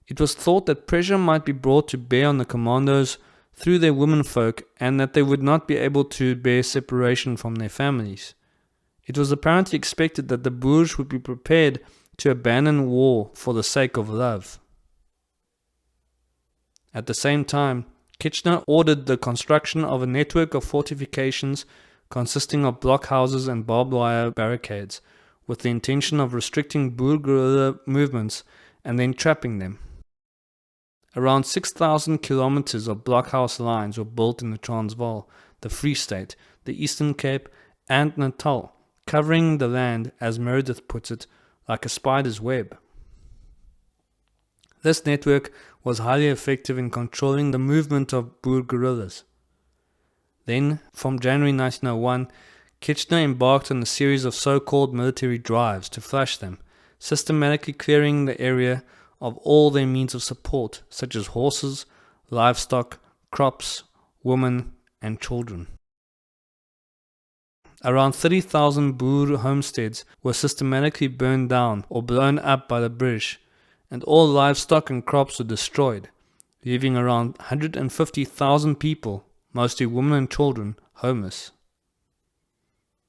"It was thought that pressure might be brought to bear on the commandos through their womenfolk and that they would not be able to bear separation from their families. It was apparently expected that the Boers would be prepared to abandon war for the sake of love." At the same time, Kitchener ordered the construction of a network of fortifications consisting of blockhouses and barbed wire barricades, with the intention of restricting Boer guerrilla movements and then trapping them. Around 6,000 kilometers of blockhouse lines were built in the Transvaal, the Free State, the Eastern Cape, and Natal, covering the land, as Meredith puts it, like a spider's web. This network was highly effective in controlling the movement of Boer guerrillas. Then, from January 1901, Kitchener embarked on a series of so-called military drives to flush them, systematically clearing the area of all their means of support, such as horses, livestock, crops, women, and children. Around 30,000 Boer homesteads were systematically burned down or blown up by the British, and all livestock and crops were destroyed, leaving around 150,000 people, mostly women and children, homeless.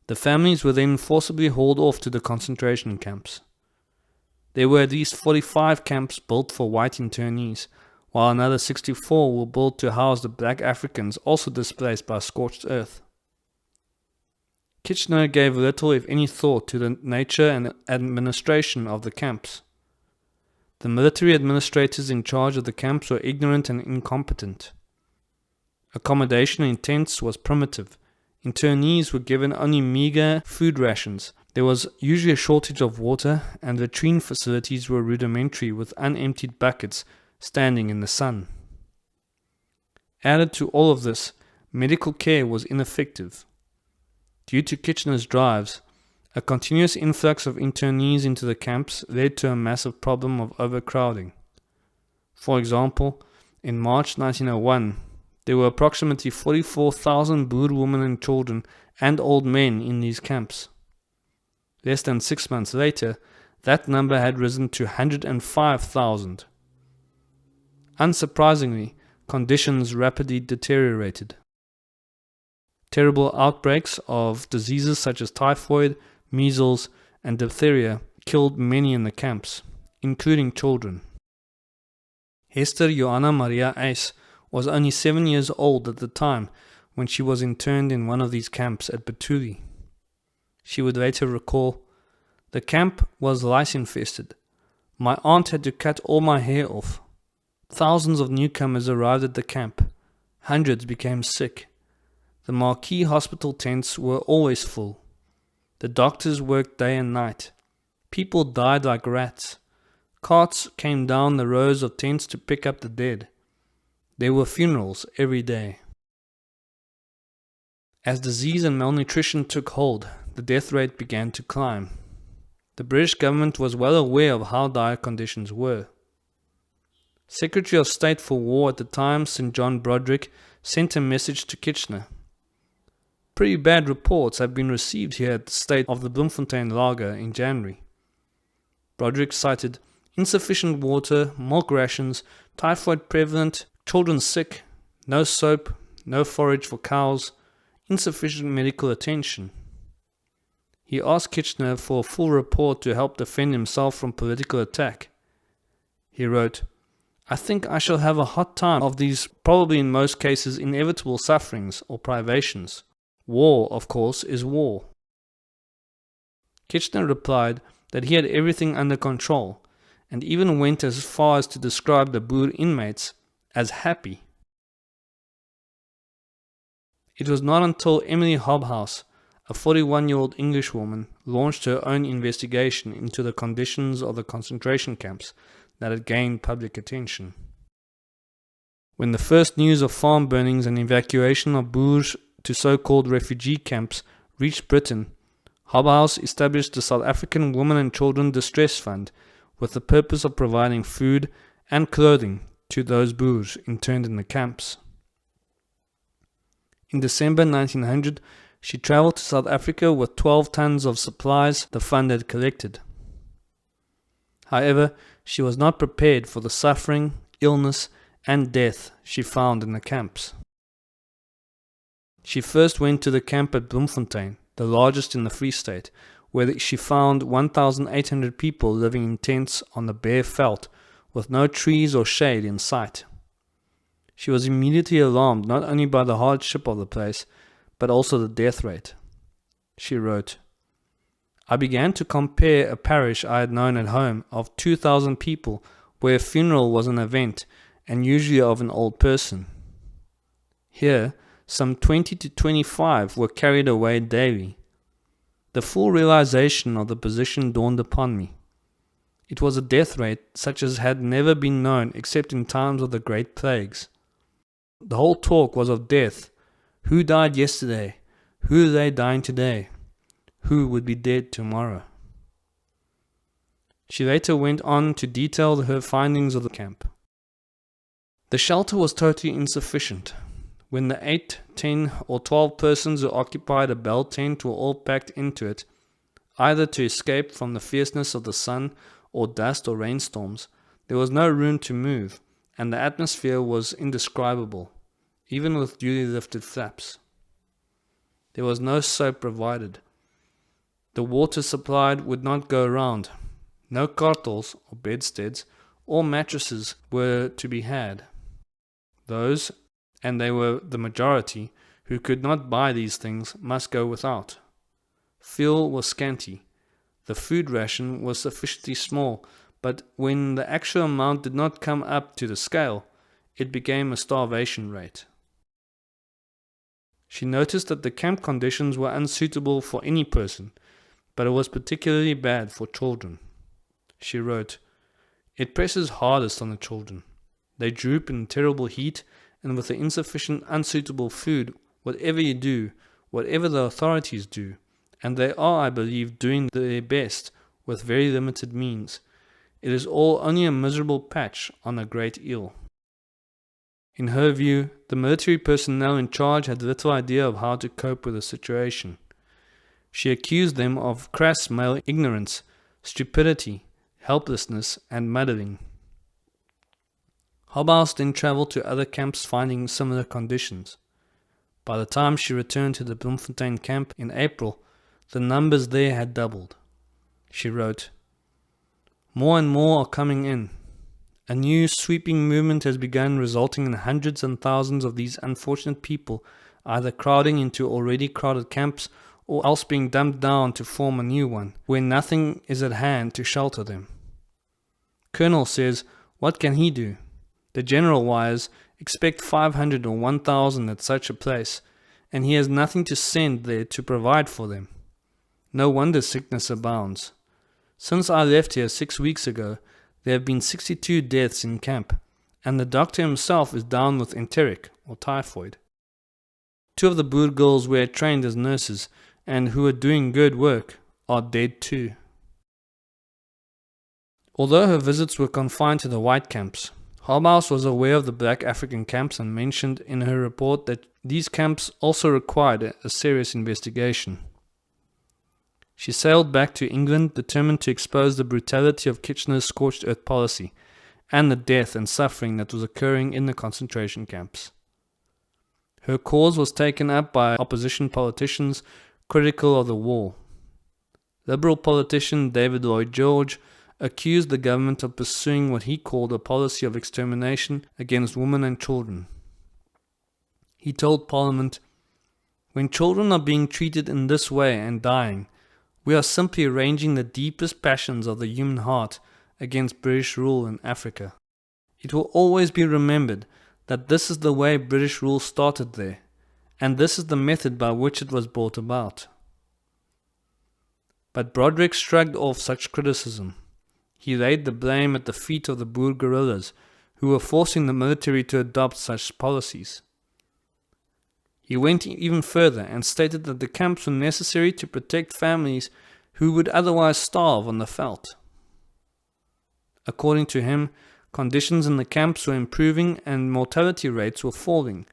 The families were then forcibly hauled off to the concentration camps. There were at least 45 camps built for white internees, while another 64 were built to house the black Africans also displaced by scorched earth. Kitchener gave little if any thought to the nature and administration of the camps. The military administrators in charge of the camps were ignorant and incompetent. Accommodation in tents was primitive. Internees were given only meager food rations. There was usually a shortage of water, and latrine facilities were rudimentary with unemptied buckets standing in the sun. Added to all of this, medical care was ineffective. Due to Kitchener's drives, a continuous influx of internees into the camps led to a massive problem of overcrowding. For example, in March 1901, there were approximately 44,000 Boer women and children and old men in these camps. Less than 6 months later, that number had risen to 105,000. Unsurprisingly, conditions rapidly deteriorated. Terrible outbreaks of diseases such as typhoid, measles, and diphtheria killed many in the camps, including children. Hester Johanna Maria Eys was only 7 years old at the time when she was interned in one of these camps at Baturi. She would later recall, "The camp was lice infested. My aunt had to cut all my hair off. Thousands of newcomers arrived at the camp. Hundreds became sick. The marquee hospital tents were always full. The doctors worked day and night. People died like rats. Carts came down the rows of tents to pick up the dead. There were funerals every day." As disease and malnutrition took hold, the death rate began to climb. The British government was well aware of how dire conditions were. Secretary of State for War at the time, Sir John Broderick, sent a message to Kitchener. "Pretty bad reports have been received here at the state of the Bloemfontein lager in January." Broderick cited insufficient water, milk rations, typhoid prevalent, children sick, no soap, no forage for cows, insufficient medical attention. He asked Kitchener for a full report to help defend himself from political attack. He wrote, "I think I shall have a hot time of these probably in most cases inevitable sufferings or privations. War, of course, is war." Kitchener replied that he had everything under control, and even went as far as to describe the Boer inmates as happy. It was not until Emily Hobhouse, a 41-year-old Englishwoman, launched her own investigation into the conditions of the concentration camps that it gained public attention. When the first news of farm burnings and evacuation of Boers to so-called refugee camps reached Britain, Hobhouse established the South African Women and Children Distress Fund with the purpose of providing food and clothing to those Boers interned in the camps. In December 1900, she travelled to South Africa with 12 tons of supplies the fund had collected. However, she was not prepared for the suffering, illness, and death she found in the camps. She first went to the camp at Bloemfontein, the largest in the Free State, where she found 1,800 people living in tents on the bare veld with no trees or shade in sight. She was immediately alarmed not only by the hardship of the place, but also the death rate. She wrote, "I began to compare a parish I had known at home of 2,000 people where a funeral was an event and usually of an old person. Here, some 20 to 25 were carried away daily. The full realization of the position dawned upon me. It was a death rate such as had never been known except in times of the Great Plagues. The whole talk was of death. Who died yesterday? Who lay dying today? Who would be dead tomorrow?" She later went on to detail her findings of the camp. "The shelter was totally insufficient. When the 8, 10 or 12 persons who occupied a bell tent were all packed into it, either to escape from the fierceness of the sun or dust or rainstorms, there was no room to move, and the atmosphere was indescribable, even with duly lifted flaps. There was no soap provided. The water supplied would not go round. No kartels or bedsteads or mattresses were to be had. Those, and they were the majority, who could not buy these things must go without. Fuel was scanty. The food ration was sufficiently small, but when the actual amount did not come up to the scale, it became a starvation rate." She noticed that the camp conditions were unsuitable for any person, but it was particularly bad for children. She wrote, "It presses hardest on the children. They droop in terrible heat, and with the insufficient, unsuitable food, whatever you do, whatever the authorities do, and they are, I believe, doing their best with very limited means, it is all only a miserable patch on a great ill." In her view, the military personnel in charge had little idea of how to cope with the situation. She accused them of crass male ignorance, stupidity, helplessness, and muddling. Hobhouse then travelled to other camps finding similar conditions. By the time she returned to the Bloemfontein camp in April, the numbers there had doubled. She wrote, "More and more are coming in. A new sweeping movement has begun, resulting in hundreds and thousands of these unfortunate people either crowding into already crowded camps or else being dumped down to form a new one, where nothing is at hand to shelter them. Colonel says, what can he do? The general wires, expect 500 or 1,000 at such a place, and he has nothing to send there to provide for them. No wonder sickness abounds. Since I left here 6 weeks ago, there have been 62 deaths in camp, and the doctor himself is down with enteric or typhoid. 2 of the Boer girls were trained as nurses, and who are doing good work, are dead too. Although her visits were confined to the white camps, Hobhouse was aware of the black African camps and mentioned in her report that these camps also required a serious investigation. She sailed back to England determined to expose the brutality of Kitchener's scorched earth policy and the death and suffering that was occurring in the concentration camps. Her cause was taken up by opposition politicians critical of the war. Liberal politician David Lloyd George accused the government of pursuing what he called a policy of extermination against women and children. He told Parliament, "When children are being treated in this way and dying, we are simply arranging the deepest passions of the human heart against British rule in Africa. It will always be remembered that this is the way British rule started there, and this is the method by which it was brought about." But Broderick shrugged off such criticism. He laid the blame at the feet of the Boer guerrillas, who were forcing the military to adopt such policies. He went even further and stated that the camps were necessary to protect families who would otherwise starve on the veldt. According to him, conditions in the camps were improving and mortality rates were falling.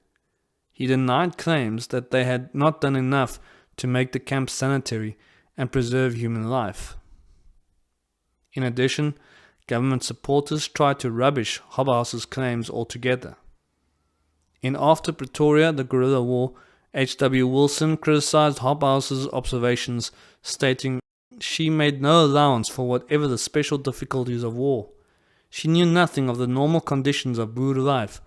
He denied claims that they had not done enough to make the camps sanitary and preserve human life. In addition, government supporters tried to rubbish Hobhouse's claims altogether. In After Pretoria, the Guerrilla War, H.W. Wilson criticized Hobhouse's observations, stating, "She made no allowance for whatever the special difficulties of war. She knew nothing of the normal conditions of Boer life,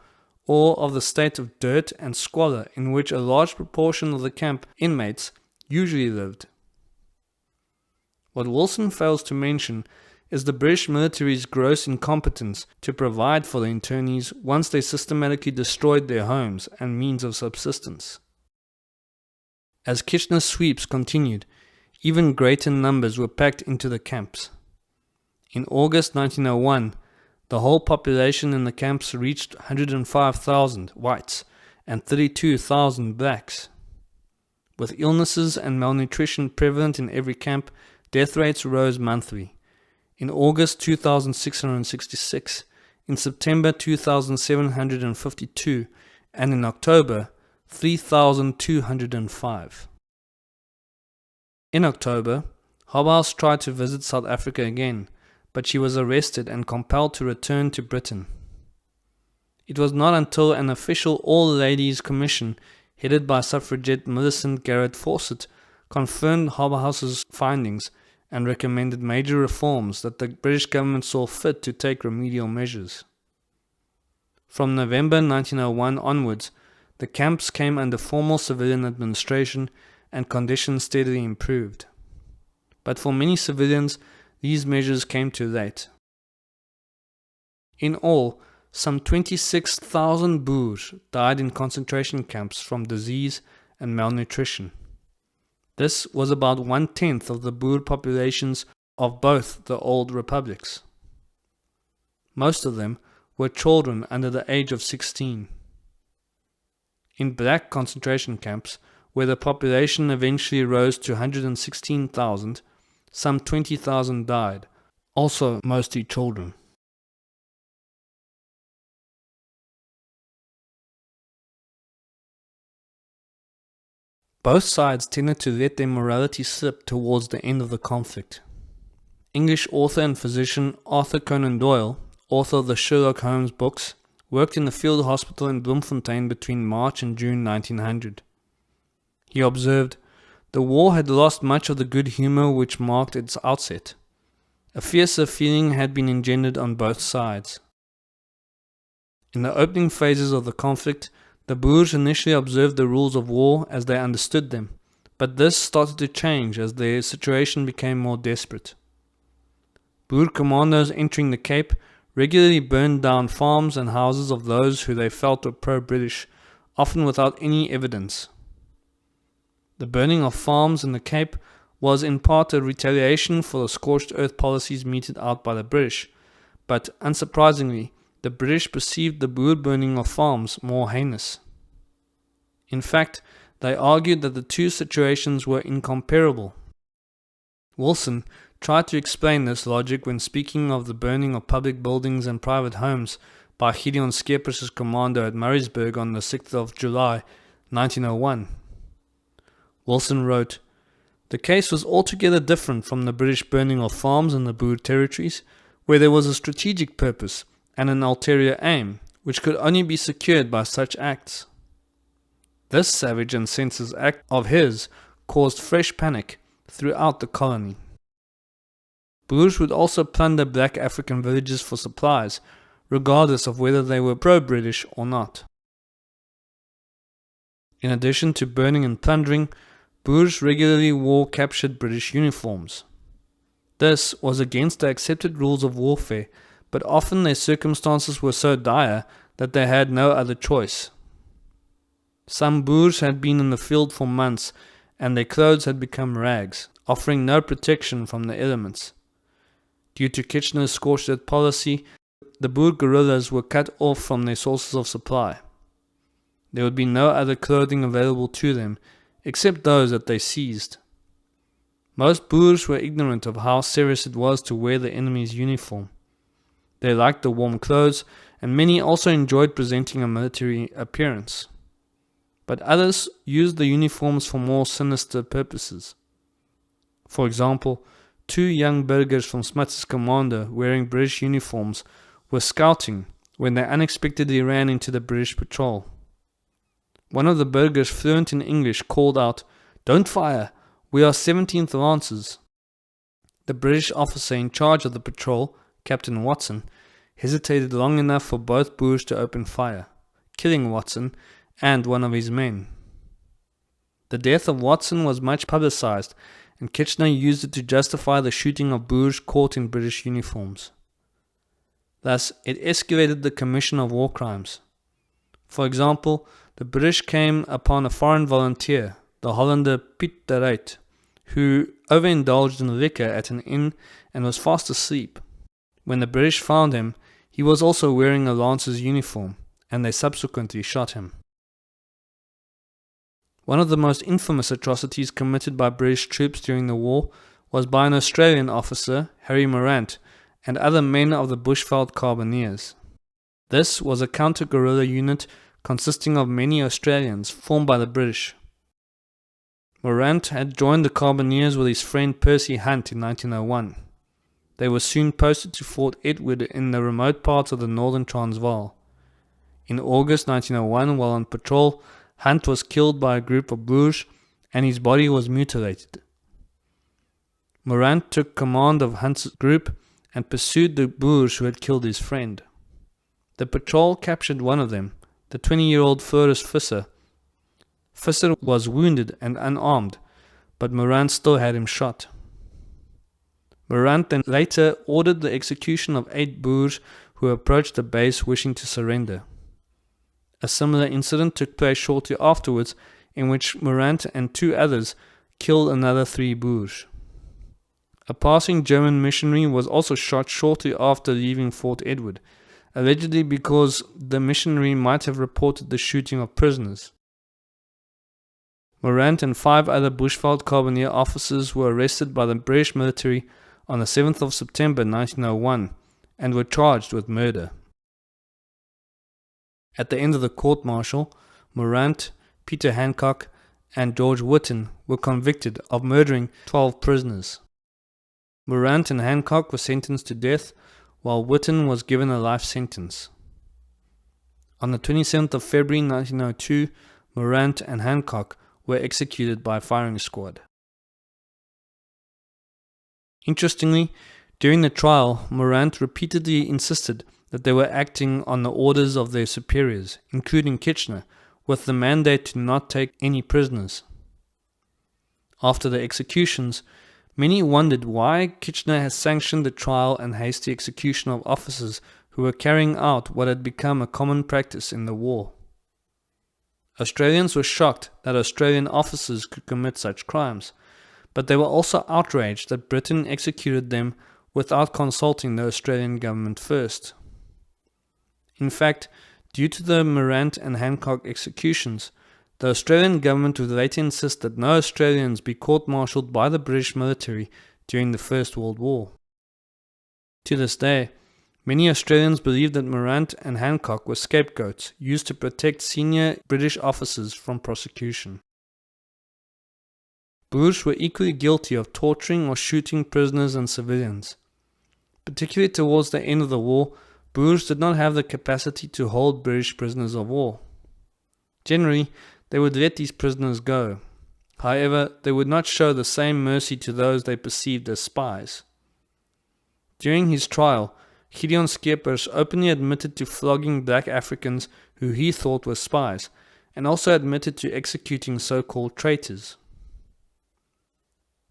or of the state of dirt and squalor in which a large proportion of the camp inmates usually lived." What Wilson fails to mention is the British military's gross incompetence to provide for the internees once they systematically destroyed their homes and means of subsistence. As Kitchener's sweeps continued, even greater numbers were packed into the camps. In August 1901, the whole population in the camps reached 105,000 whites and 32,000 blacks. With illnesses and malnutrition prevalent in every camp, death rates rose monthly. In August 2,666, in September 2,752, and in October 3,205. In October, Hobhouse tried to visit South Africa again, but she was arrested and compelled to return to Britain. It was not until an official all-ladies commission headed by suffragette Millicent Garrett Fawcett confirmed Hobhouse's findings and recommended major reforms that the British government saw fit to take remedial measures. From November 1901 onwards, the camps came under formal civilian administration and conditions steadily improved. But for many civilians, these measures came too late. In all, some 26,000 Boers died in concentration camps from disease and malnutrition. This was about 1/10 of the Boer populations of both the old republics. Most of them were children under the age of 16. In black concentration camps, where the population eventually rose to 116,000, some 20,000 died, also mostly children. Both sides tended to let their morality slip towards the end of the conflict. English author and physician Arthur Conan Doyle, author of the Sherlock Holmes books, worked in the field hospital in Bloemfontein between March and June 1900. He observed, "The war had lost much of the good humour which marked its outset. A fiercer feeling had been engendered on both sides. In the opening phases of the conflict, The Boers initially observed the rules of war as they understood them, but this started to change as their situation became more desperate. Boer commandos entering the Cape regularly burned down farms and houses of those who they felt were pro-British, often without any evidence. The burning of farms in the Cape was in part a retaliation for the scorched earth policies meted out by the British, but unsurprisingly, the British perceived the Boer burning of farms more heinous. In fact, they argued that the two situations were incomparable. Wilson tried to explain this logic when speaking of the burning of public buildings and private homes by Gideon Skeepers' commando at Maritzburg on the 6th of July 1901. Wilson wrote, "The case was altogether different from the British burning of farms in the Boer territories, where there was a strategic purpose and an ulterior aim, which could only be secured by such acts. This savage and senseless act of his caused fresh panic throughout the colony." Boers would also plunder black African villages for supplies, regardless of whether they were pro-British or not. In addition to burning and plundering, Boers regularly wore captured British uniforms. This was against the accepted rules of warfare, but often their circumstances were so dire that they had no other choice. Some Boers had been in the field for months, and their clothes had become rags, offering no protection from the elements. Due to Kitchener's scorched earth policy, the Boer guerrillas were cut off from their sources of supply. There would be no other clothing available to them, except those that they seized. Most Boers were ignorant of how serious it was to wear the enemy's uniform. They liked the warm clothes, and many also enjoyed presenting a military appearance. But others used the uniforms for more sinister purposes. For example, 2 young burghers from Smuts' commando wearing British uniforms were scouting when they unexpectedly ran into the British patrol. One of the burghers, fluent in English, called out, "Don't fire! We are 17th Lancers." The British officer in charge of the patrol, Captain Watson, hesitated long enough for both Boers to open fire, killing Watson and one of his men. The death of Watson was much publicized, and Kitchener used it to justify the shooting of Boers caught in British uniforms. Thus, it escalated the commission of war crimes. For example, the British came upon a foreign volunteer, the Hollander Piet de Ruyt, who overindulged in liquor at an inn and was fast asleep. When the British found him, he was also wearing a Lancer's uniform, and they subsequently shot him. One of the most infamous atrocities committed by British troops during the war was by an Australian officer, Harry Morant, and other men of the Bushveld Carbineers. This was a counter-guerrilla unit consisting of many Australians formed by the British. Morant had joined the Carbineers with his friend Percy Hunt in 1901. They were soon posted to Fort Edward in the remote parts of the northern Transvaal. In August 1901, while on patrol, Hunt was killed by a group of Boers and his body was mutilated. Morant took command of Hunt's group and pursued the Boers who had killed his friend. The patrol captured one of them, the 20-year-old Floris Visser. Visser was wounded and unarmed, but Morant still had him shot. Morant then later ordered the execution of 8 Boers who approached the base wishing to surrender. A similar incident took place shortly afterwards, in which Morant and 2 others killed another 3 Boers. A passing German missionary was also shot shortly after leaving Fort Edward, allegedly because the missionary might have reported the shooting of prisoners. Morant and 5 other Bushveld Carbineer officers were arrested by the British military on the 7th of September 1901 and were charged with murder. At the end of the court-martial, Morant, Peter Hancock, and George Whitten were convicted of murdering 12 prisoners. Morant and Hancock were sentenced to death, while Whitten was given a life sentence. On the 27th of February 1902, Morant and Hancock were executed by firing squad. Interestingly, during the trial, Morant repeatedly insisted that they were acting on the orders of their superiors, including Kitchener, with the mandate to not take any prisoners. After the executions, many wondered why Kitchener had sanctioned the trial and hasty execution of officers who were carrying out what had become a common practice in the war. Australians were shocked that Australian officers could commit such crimes, but they were also outraged that Britain executed them without consulting the Australian government first. In fact, due to the Morant and Hancock executions, the Australian government would later insist that no Australians be court-martialed by the British military during the First World War. To this day, many Australians believe that Morant and Hancock were scapegoats used to protect senior British officers from prosecution. Boers were equally guilty of torturing or shooting prisoners and civilians. Particularly towards the end of the war, Boers did not have the capacity to hold British prisoners of war. Generally, they would let these prisoners go. However, they would not show the same mercy to those they perceived as spies. During his trial, Gideon Skeepers openly admitted to flogging black Africans who he thought were spies, and also admitted to executing so-called traitors.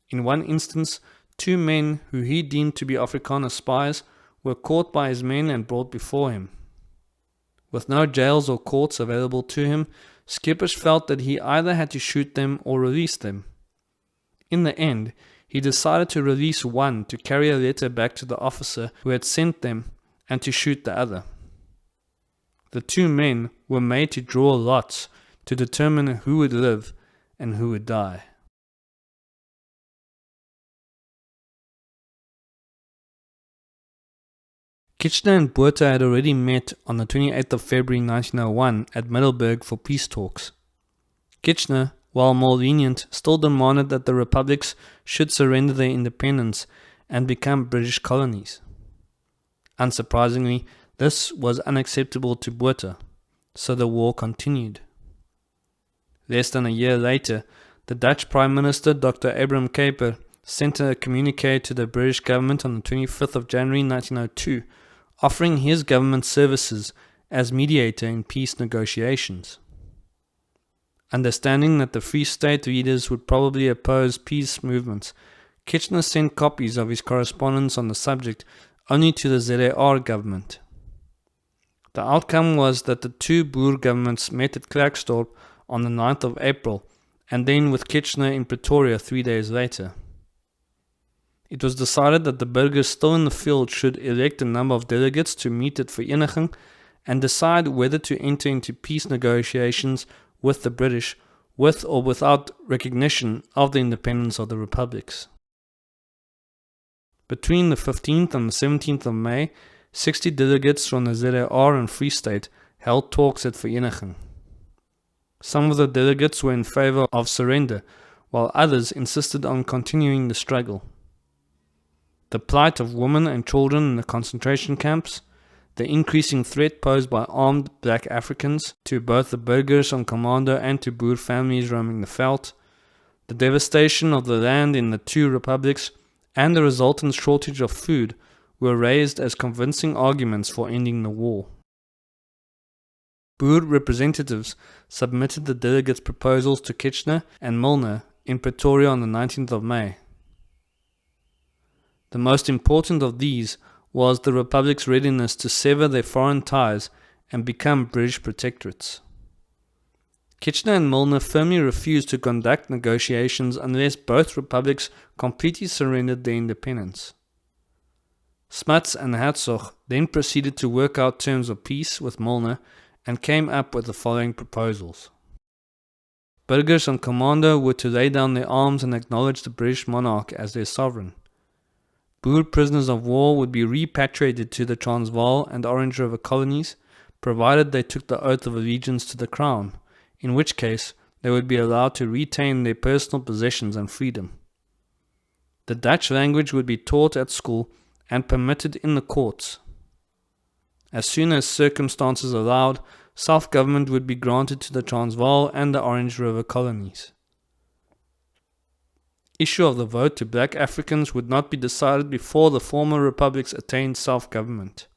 In one instance, 2 men who he deemed to be Afrikaner spies were caught by his men and brought before him. With no jails or courts available to him, Skeepers felt that he either had to shoot them or release them. In the end, he decided to release one to carry a letter back to the officer who had sent them and to shoot the other. The 2 men were made to draw lots to determine who would live and who would die. Kitchener and Botha had already met on the 28th of February 1901 at Middelburg for peace talks. Kitchener, while more lenient, still demanded that the republics should surrender their independence and become British colonies. Unsurprisingly, this was unacceptable to Botha, so the war continued. Less than a year later, the Dutch Prime Minister Dr. Abram Kuyper sent a communique to the British government on the 25th of January 1902, offering his government services as mediator in peace negotiations. Understanding that the Free State leaders would probably oppose peace movements, Kitchener sent copies of his correspondence on the subject only to the ZAR government. The outcome was that the 2 Boer governments met at Klerksdorp on the 9th of April, and then with Kitchener in Pretoria 3 days later. It was decided that the burghers still in the field should elect a number of delegates to meet at Vereeniging and decide whether to enter into peace negotiations with the British, with or without recognition of the independence of the republics. Between the 15th and the 17th of May, 60 delegates from the ZAR and Free State held talks at Vereeniging. Some of the delegates were in favour of surrender, while others insisted on continuing the struggle. The plight of women and children in the concentration camps, the increasing threat posed by armed black Africans to both the burghers on commando and to Boer families roaming the veld, the devastation of the land in the 2 republics, and the resultant shortage of food were raised as convincing arguments for ending the war. Boer representatives submitted the delegates' proposals to Kitchener and Milner in Pretoria on the 19th of May. The most important of these was the Republic's readiness to sever their foreign ties and become British protectorates. Kitchener and Milner firmly refused to conduct negotiations unless both republics completely surrendered their independence. Smuts and Hertzog then proceeded to work out terms of peace with Milner and came up with the following proposals. Burghers on commando were to lay down their arms and acknowledge the British monarch as their sovereign. Boer prisoners of war would be repatriated to the Transvaal and Orange River colonies, provided they took the oath of allegiance to the Crown, in which case they would be allowed to retain their personal possessions and freedom. The Dutch language would be taught at school and permitted in the courts. As soon as circumstances allowed, self-government would be granted to the Transvaal and the Orange River colonies. Issue of the vote to black Africans would not be decided before the former republics attained self-government.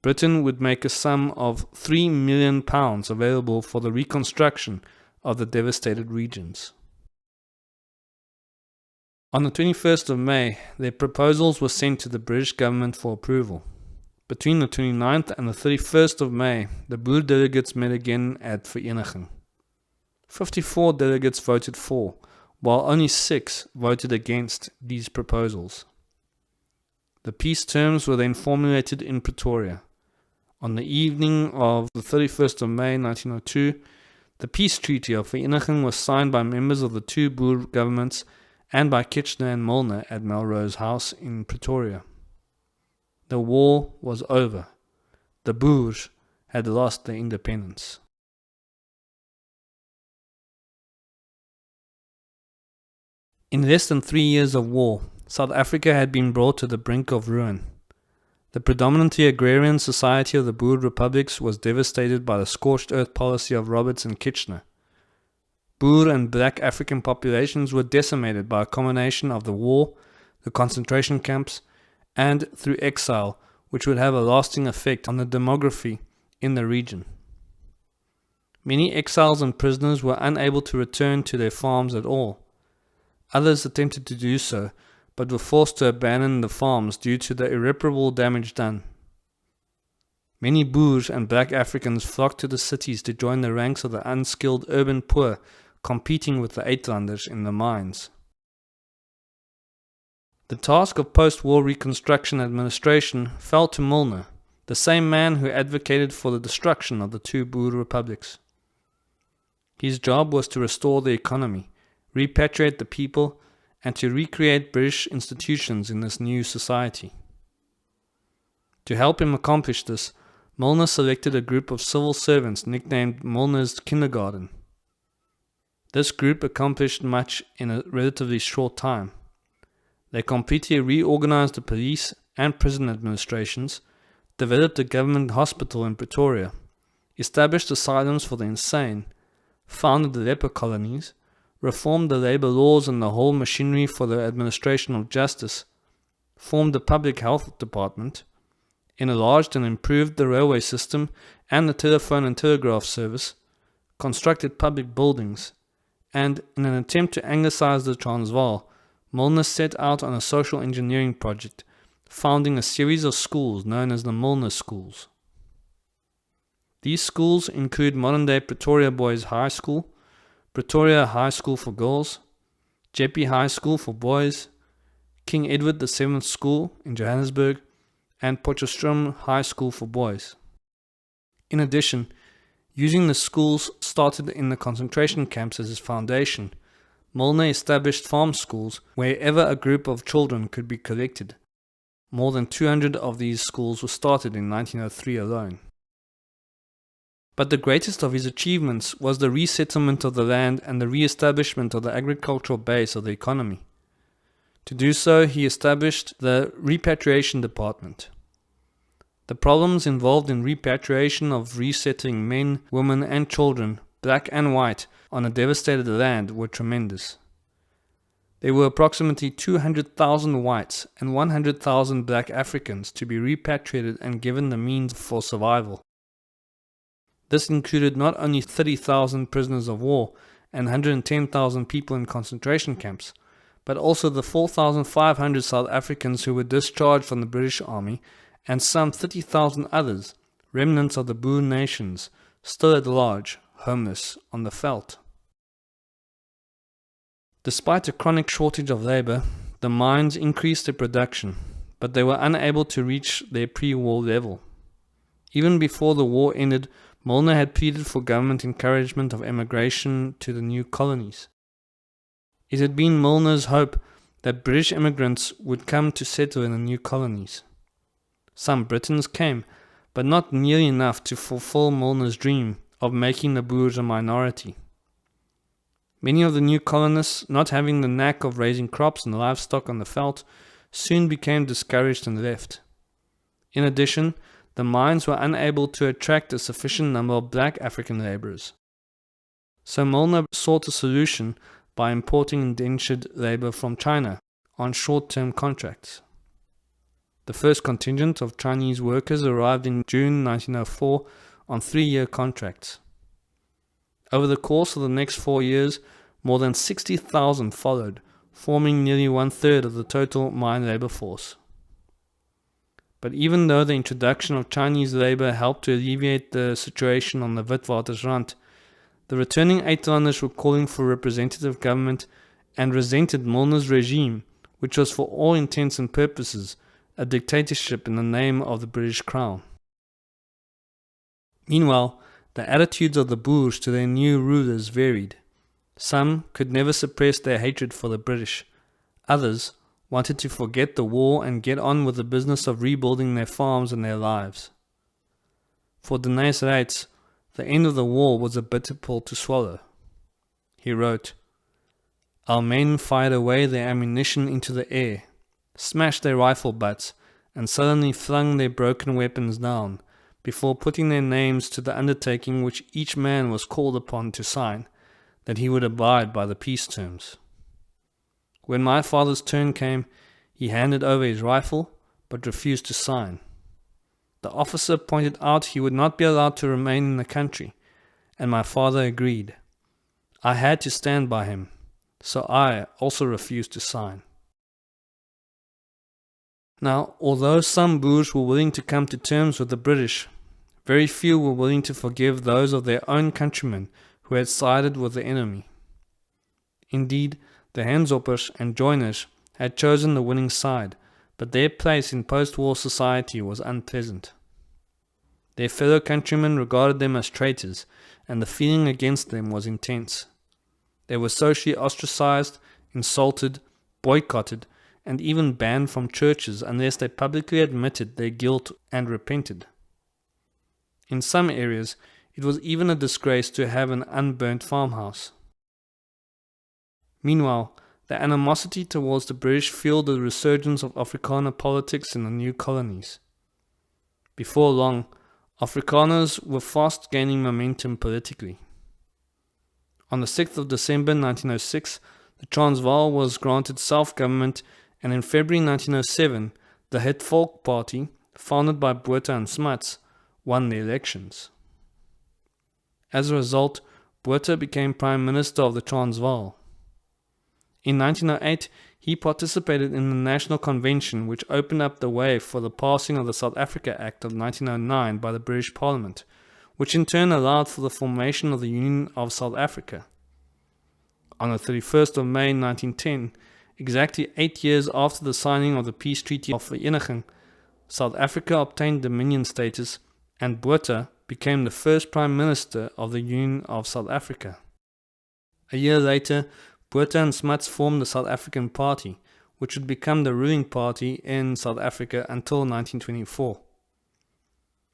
Britain would make a sum of £3 million available for the reconstruction of the devastated regions. On the 21st of May, their proposals were sent to the British government for approval. Between the 29th and the 31st of May, the Boer delegates met again at Vereeniging. 54 delegates voted for, while only 6 voted against these proposals. The peace terms were then formulated in Pretoria. On the evening of the 31st of May 1902, the peace treaty of Vereeniging was signed by members of the two Boer governments and by Kitchener and Milner at Melrose House in Pretoria. The war was over. The Boers had lost their independence. In less than 3 years of war, South Africa had been brought to the brink of ruin. The predominantly agrarian society of the Boer republics was devastated by the scorched earth policy of Roberts and Kitchener. Boer and black African populations were decimated by a combination of the war, the concentration camps, and through exile, which would have a lasting effect on the demography in the region. Many exiles and prisoners were unable to return to their farms at all. Others attempted to do so, but were forced to abandon the farms due to the irreparable damage done. Many Boers and black Africans flocked to the cities to join the ranks of the unskilled urban poor, competing with the Uitlanders in the mines. The task of post-war reconstruction administration fell to Milner, the same man who advocated for the destruction of the two Boer republics. His job was to restore the economy, repatriate the people, and to recreate British institutions in this new society. To help him accomplish this, Milner selected a group of civil servants nicknamed Milner's Kindergarten. This group accomplished much in a relatively short time. They completely reorganized the police and prison administrations, developed a government hospital in Pretoria, established asylums for the insane, founded the leper colonies, reformed the labor laws and the whole machinery for the administration of justice, formed the public health department, enlarged and improved the railway system and the telephone and telegraph service, constructed public buildings, and in an attempt to Anglicize the Transvaal, Milner set out on a social engineering project, founding a series of schools known as the Milner Schools. These schools include modern-day Pretoria Boys High School, Pretoria High School for Girls, Jeppe High School for Boys, King Edward VII School in Johannesburg, and Potchefstroom High School for Boys. In addition, using the schools started in the concentration camps as his foundation, Milner established farm schools wherever a group of children could be collected. More than 200 of these schools were started in 1903 alone. But the greatest of his achievements was the resettlement of the land and the re-establishment of the agricultural base of the economy. To do so, he established the Repatriation Department. The problems involved in repatriation of resettling men, women and children, black and white, on a devastated land were tremendous. There were approximately 200,000 whites and 100,000 black Africans to be repatriated and given the means for survival. This included not only 30,000 prisoners of war and 110,000 people in concentration camps, but also the 4,500 South Africans who were discharged from the British Army and some 30,000 others, remnants of the Boer nations, still at large, homeless on the veldt. Despite a chronic shortage of labor, the mines increased their production, but they were unable to reach their pre-war level. Even before the war ended, Milner had pleaded for government encouragement of emigration to the new colonies. It had been Milner's hope that British immigrants would come to settle in the new colonies. Some Britons came, but not nearly enough to fulfill Milner's dream of making the Boers a minority. Many of the new colonists, not having the knack of raising crops and livestock on the veldt, soon became discouraged and left. In addition, the mines were unable to attract a sufficient number of black African laborers. So Milner sought a solution by importing indentured labor from China on short-term contracts. The first contingent of Chinese workers arrived in June 1904 on 3-year contracts. Over the course of the next 4 years, more than 60,000 followed, forming nearly 1/3 of the total mine labor force. But even though the introduction of Chinese labor helped to alleviate the situation on the Witwatersrand, the returning Uitlanders were calling for representative government and resented Milner's regime, which was for all intents and purposes a dictatorship in the name of the British Crown. Meanwhile, the attitudes of the Boers to their new rulers varied. Some could never suppress their hatred for the British. Others wanted to forget the war and get on with the business of rebuilding their farms and their lives. For Deneys Reitz, the end of the war was a bitter pill to swallow. He wrote, "Our men fired away their ammunition into the air, smashed their rifle butts, and suddenly flung their broken weapons down, before putting their names to the undertaking which each man was called upon to sign, that he would abide by the peace terms. When my father's turn came, he handed over his rifle, but refused to sign. The officer pointed out he would not be allowed to remain in the country, and my father agreed. I had to stand by him, so I also refused to sign." Now, although some Boers were willing to come to terms with the British, very few were willing to forgive those of their own countrymen who had sided with the enemy. Indeed, the Handzoppers and Joiners had chosen the winning side, but their place in post-war society was unpleasant. Their fellow countrymen regarded them as traitors, and the feeling against them was intense. They were socially ostracized, insulted, boycotted, and even banned from churches unless they publicly admitted their guilt and repented. In some areas, it was even a disgrace to have an unburnt farmhouse. Meanwhile, the animosity towards the British fueled the resurgence of Afrikaner politics in the new colonies. Before long, Afrikaners were fast gaining momentum politically. On the 6th of December 1906, the Transvaal was granted self-government, and in February 1907, the Het Volk Party, founded by Botha and Smuts, won the elections. As a result, Botha became Prime Minister of the Transvaal. In 1908, he participated in the National Convention, which opened up the way for the passing of the South Africa Act of 1909 by the British Parliament, which in turn allowed for the formation of the Union of South Africa. On the 31st of May 1910, exactly 8 years after the signing of the Peace Treaty of Vereeniging, South Africa obtained Dominion status, and Botha became the first Prime Minister of the Union of South Africa. A year later, Botha and Smuts formed the South African Party, which would become the ruling party in South Africa until 1924.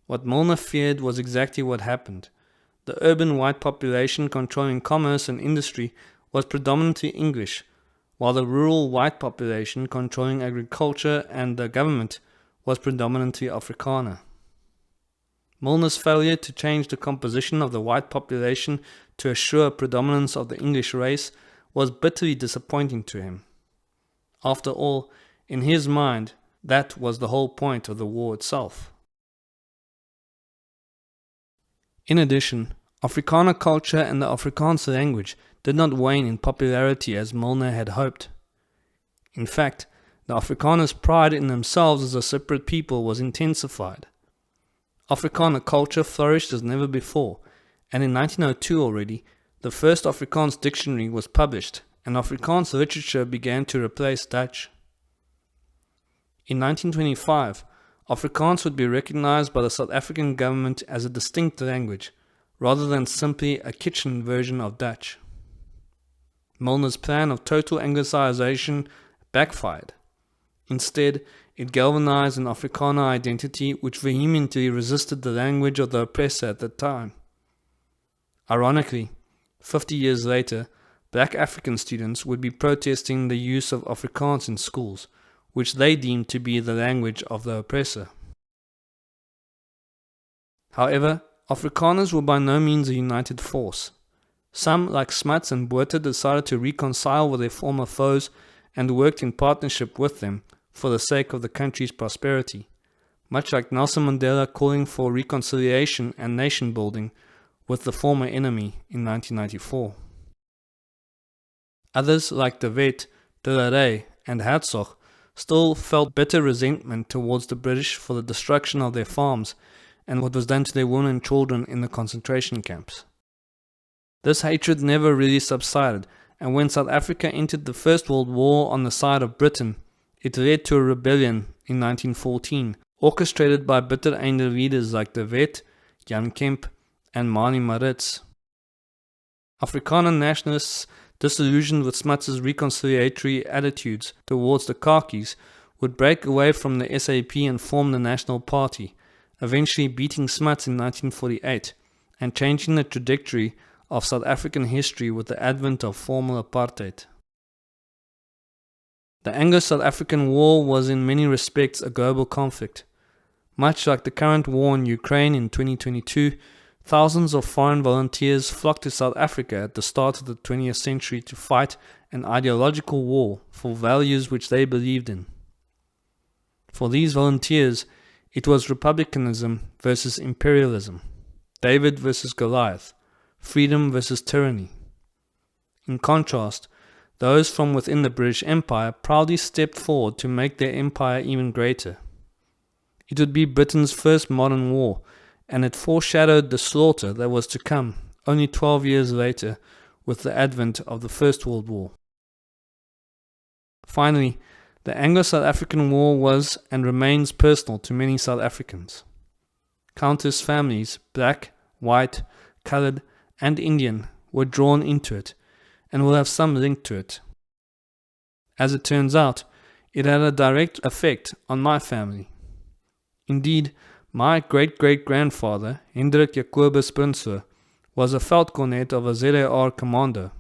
What Milner feared was exactly what happened. The urban white population controlling commerce and industry was predominantly English, while the rural white population controlling agriculture and the government was predominantly Afrikaner. Milner's failure to change the composition of the white population to assure predominance of the English race was bitterly disappointing to him. After all, in his mind, that was the whole point of the war itself. In addition, Afrikaner culture and the Afrikaans language did not wane in popularity as Milner had hoped. In fact, the Afrikaners' pride in themselves as a separate people was intensified. Afrikaner culture flourished as never before, and in 1902 already, the first Afrikaans dictionary was published, and Afrikaans literature began to replace Dutch. In 1925, Afrikaans would be recognized by the South African government as a distinct language, rather than simply a kitchen version of Dutch. Milner's plan of total Anglicization backfired. Instead, it galvanized an Afrikaner identity which vehemently resisted the language of the oppressor at the time. Ironically, 50 years later, black African students would be protesting the use of Afrikaans in schools, which they deemed to be the language of the oppressor. However, Afrikaners were by no means a united force. Some, like Smuts and Botha, decided to reconcile with their former foes and worked in partnership with them for the sake of the country's prosperity, much like Nelson Mandela calling for reconciliation and nation building with the former enemy in 1994. Others like De Wet, De La Rey, and Hertzog still felt bitter resentment towards the British for the destruction of their farms and what was done to their women and children in the concentration camps. This hatred never really subsided, and when South Africa entered the First World War on the side of Britain, it led to a rebellion in 1914, orchestrated by bitter-einde leaders like De Wet, Jan Kemp, and Mani Maritz. Afrikaner nationalists, disillusioned with Smuts' reconciliatory attitudes towards the khakis, would break away from the SAP and form the National Party, eventually beating Smuts in 1948 and changing the trajectory of South African history with the advent of formal apartheid. The Anglo-South African War was in many respects a global conflict. Much like the current war in Ukraine in 2022, thousands of foreign volunteers flocked to South Africa at the start of the 20th century to fight an ideological war for values which they believed in. For these volunteers, it was republicanism versus imperialism, David versus Goliath, freedom versus tyranny. In contrast, those from within the British Empire proudly stepped forward to make their empire even greater. It would be Britain's first modern war, and it foreshadowed the slaughter that was to come only 12 years later with the advent of the First World War. Finally, the Anglo-South African War was and remains personal to many South Africans. Countless families, black, white, coloured, and Indian, were drawn into it and will have some link to it. As it turns out, it had a direct effect on my family. Indeed, my great-great-grandfather, Hendrik Jacobus Prinsloo, was a veldkornet of a ZAR commando.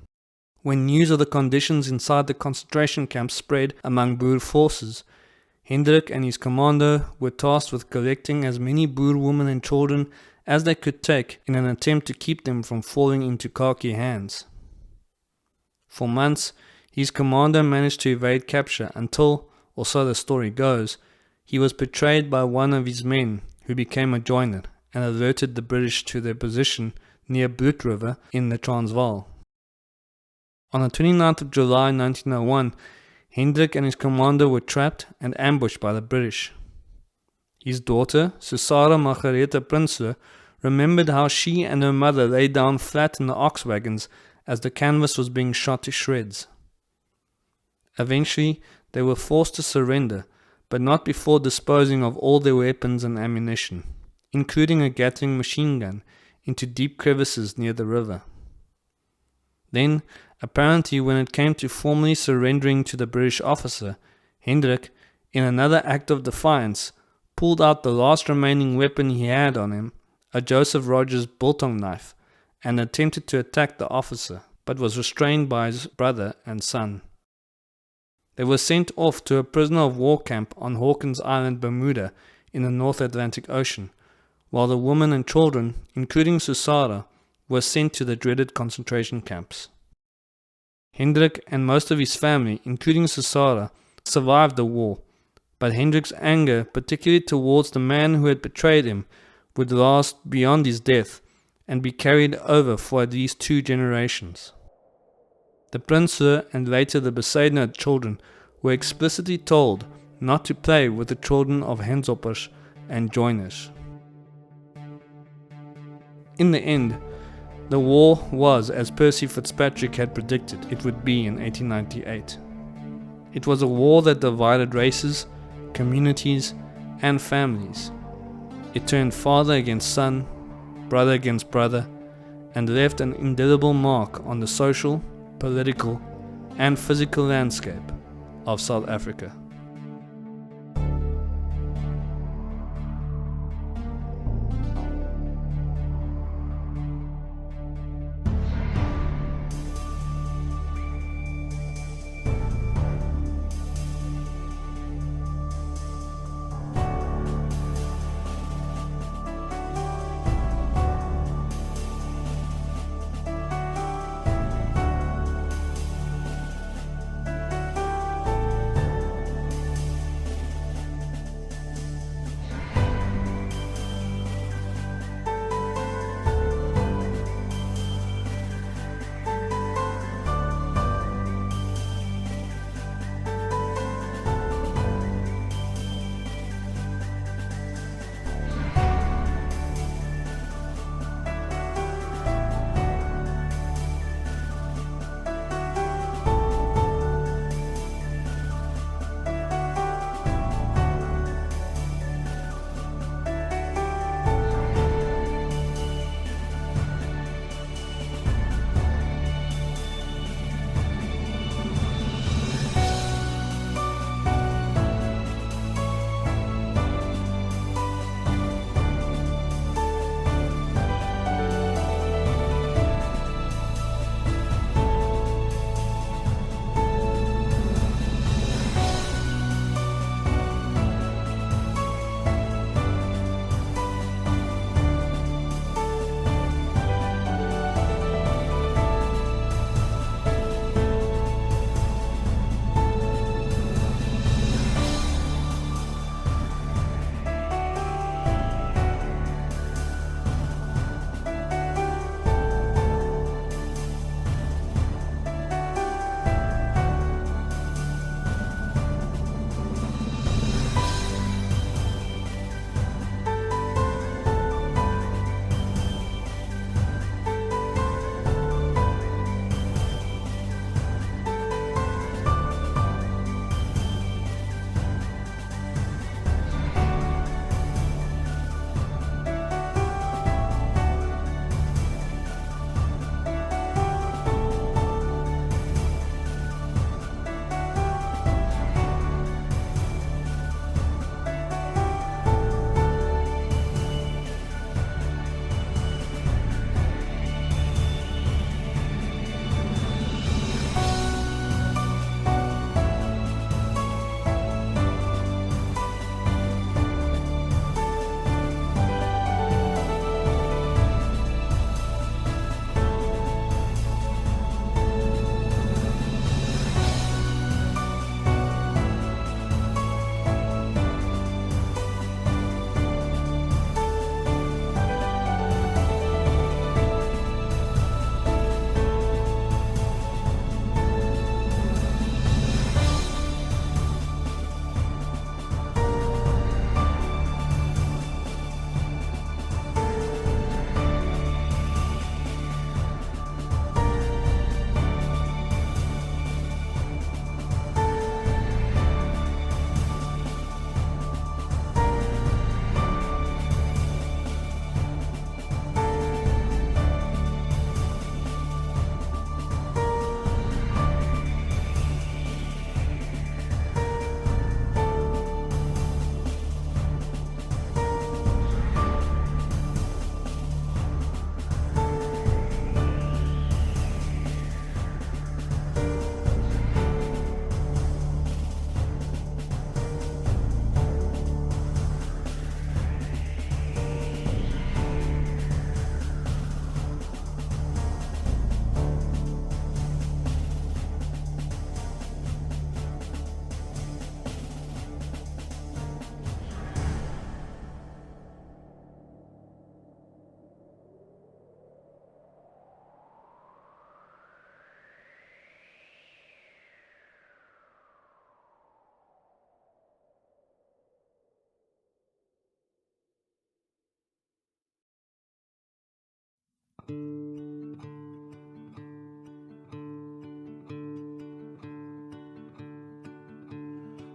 When news of the conditions inside the concentration camps spread among Boer forces, Hendrik and his commando were tasked with collecting as many Boer women and children as they could take in an attempt to keep them from falling into khaki hands. For months, his commando managed to evade capture until, or so the story goes, he was betrayed by one of his men who became a joiner and alerted the British to their position near Bloed River in the Transvaal. On the 29th of July 1901, Hendrik and his commando were trapped and ambushed by the British. His daughter, Susara Margaretha Prinsloo, remembered how she and her mother lay down flat in the ox wagons as the canvas was being shot to shreds. Eventually, they were forced to surrender, but not before disposing of all their weapons and ammunition, including a Gatling machine gun, into deep crevices near the river. Then, apparently when it came to formally surrendering to the British officer, Hendrik, in another act of defiance, pulled out the last remaining weapon he had on him, a Joseph Rogers biltong knife, and attempted to attack the officer, but was restrained by his brother and son. They were sent off to a prisoner of war camp on Hawkins Island, Bermuda, in the North Atlantic Ocean, while the women and children, including Susara, were sent to the dreaded concentration camps. Hendrik and most of his family, including Susara, survived the war, but Hendrik's anger, particularly towards the man who had betrayed him, would last beyond his death and be carried over for at least 2 generations. The Prinsloo and later the Besaidner children were explicitly told not to play with the children of hensoppers and joiners. In the end, the war was, as Percy Fitzpatrick had predicted it would be in 1898. It was a war that divided races, communities, and families. It turned father against son, brother against brother, and left an indelible mark on the social, political, and physical landscape of South Africa.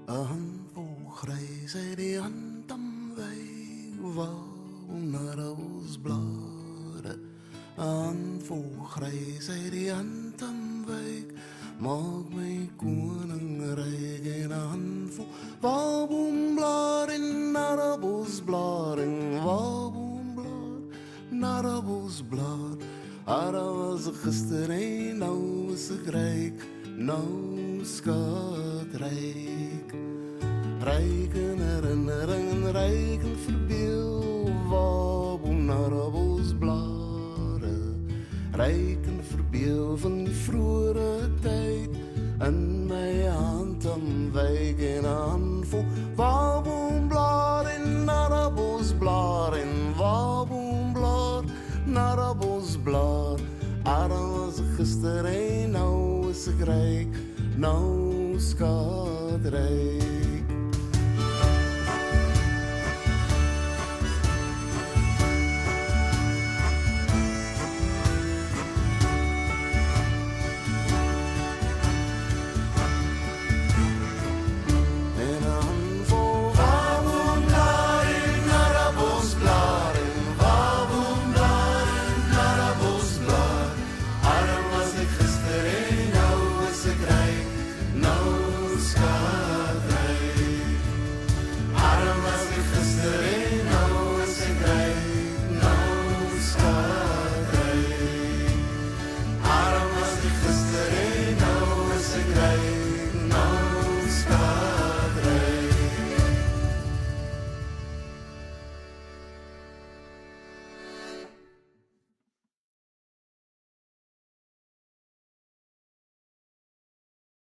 handvol grys uit die hand am wyk, waaronder ons blare. Handvol grys uit die hand am wyk, maak my koninkrijk en handvol waarboomblad en narrebosblad en waarboomblad, narrebosblad. Daar was gister en nou is ek ryk, nou skatrijk. Ryk in herinnering en ryk in verbeel, waarboom narrebosblade. Ryk in verbeel van die vroere tyd, in my hand am wyk en handvol waarboomblad en narrebosblad en waarboomblad, narrebosblad. Adam was gister en nou is ek ryk, nou skatrijk.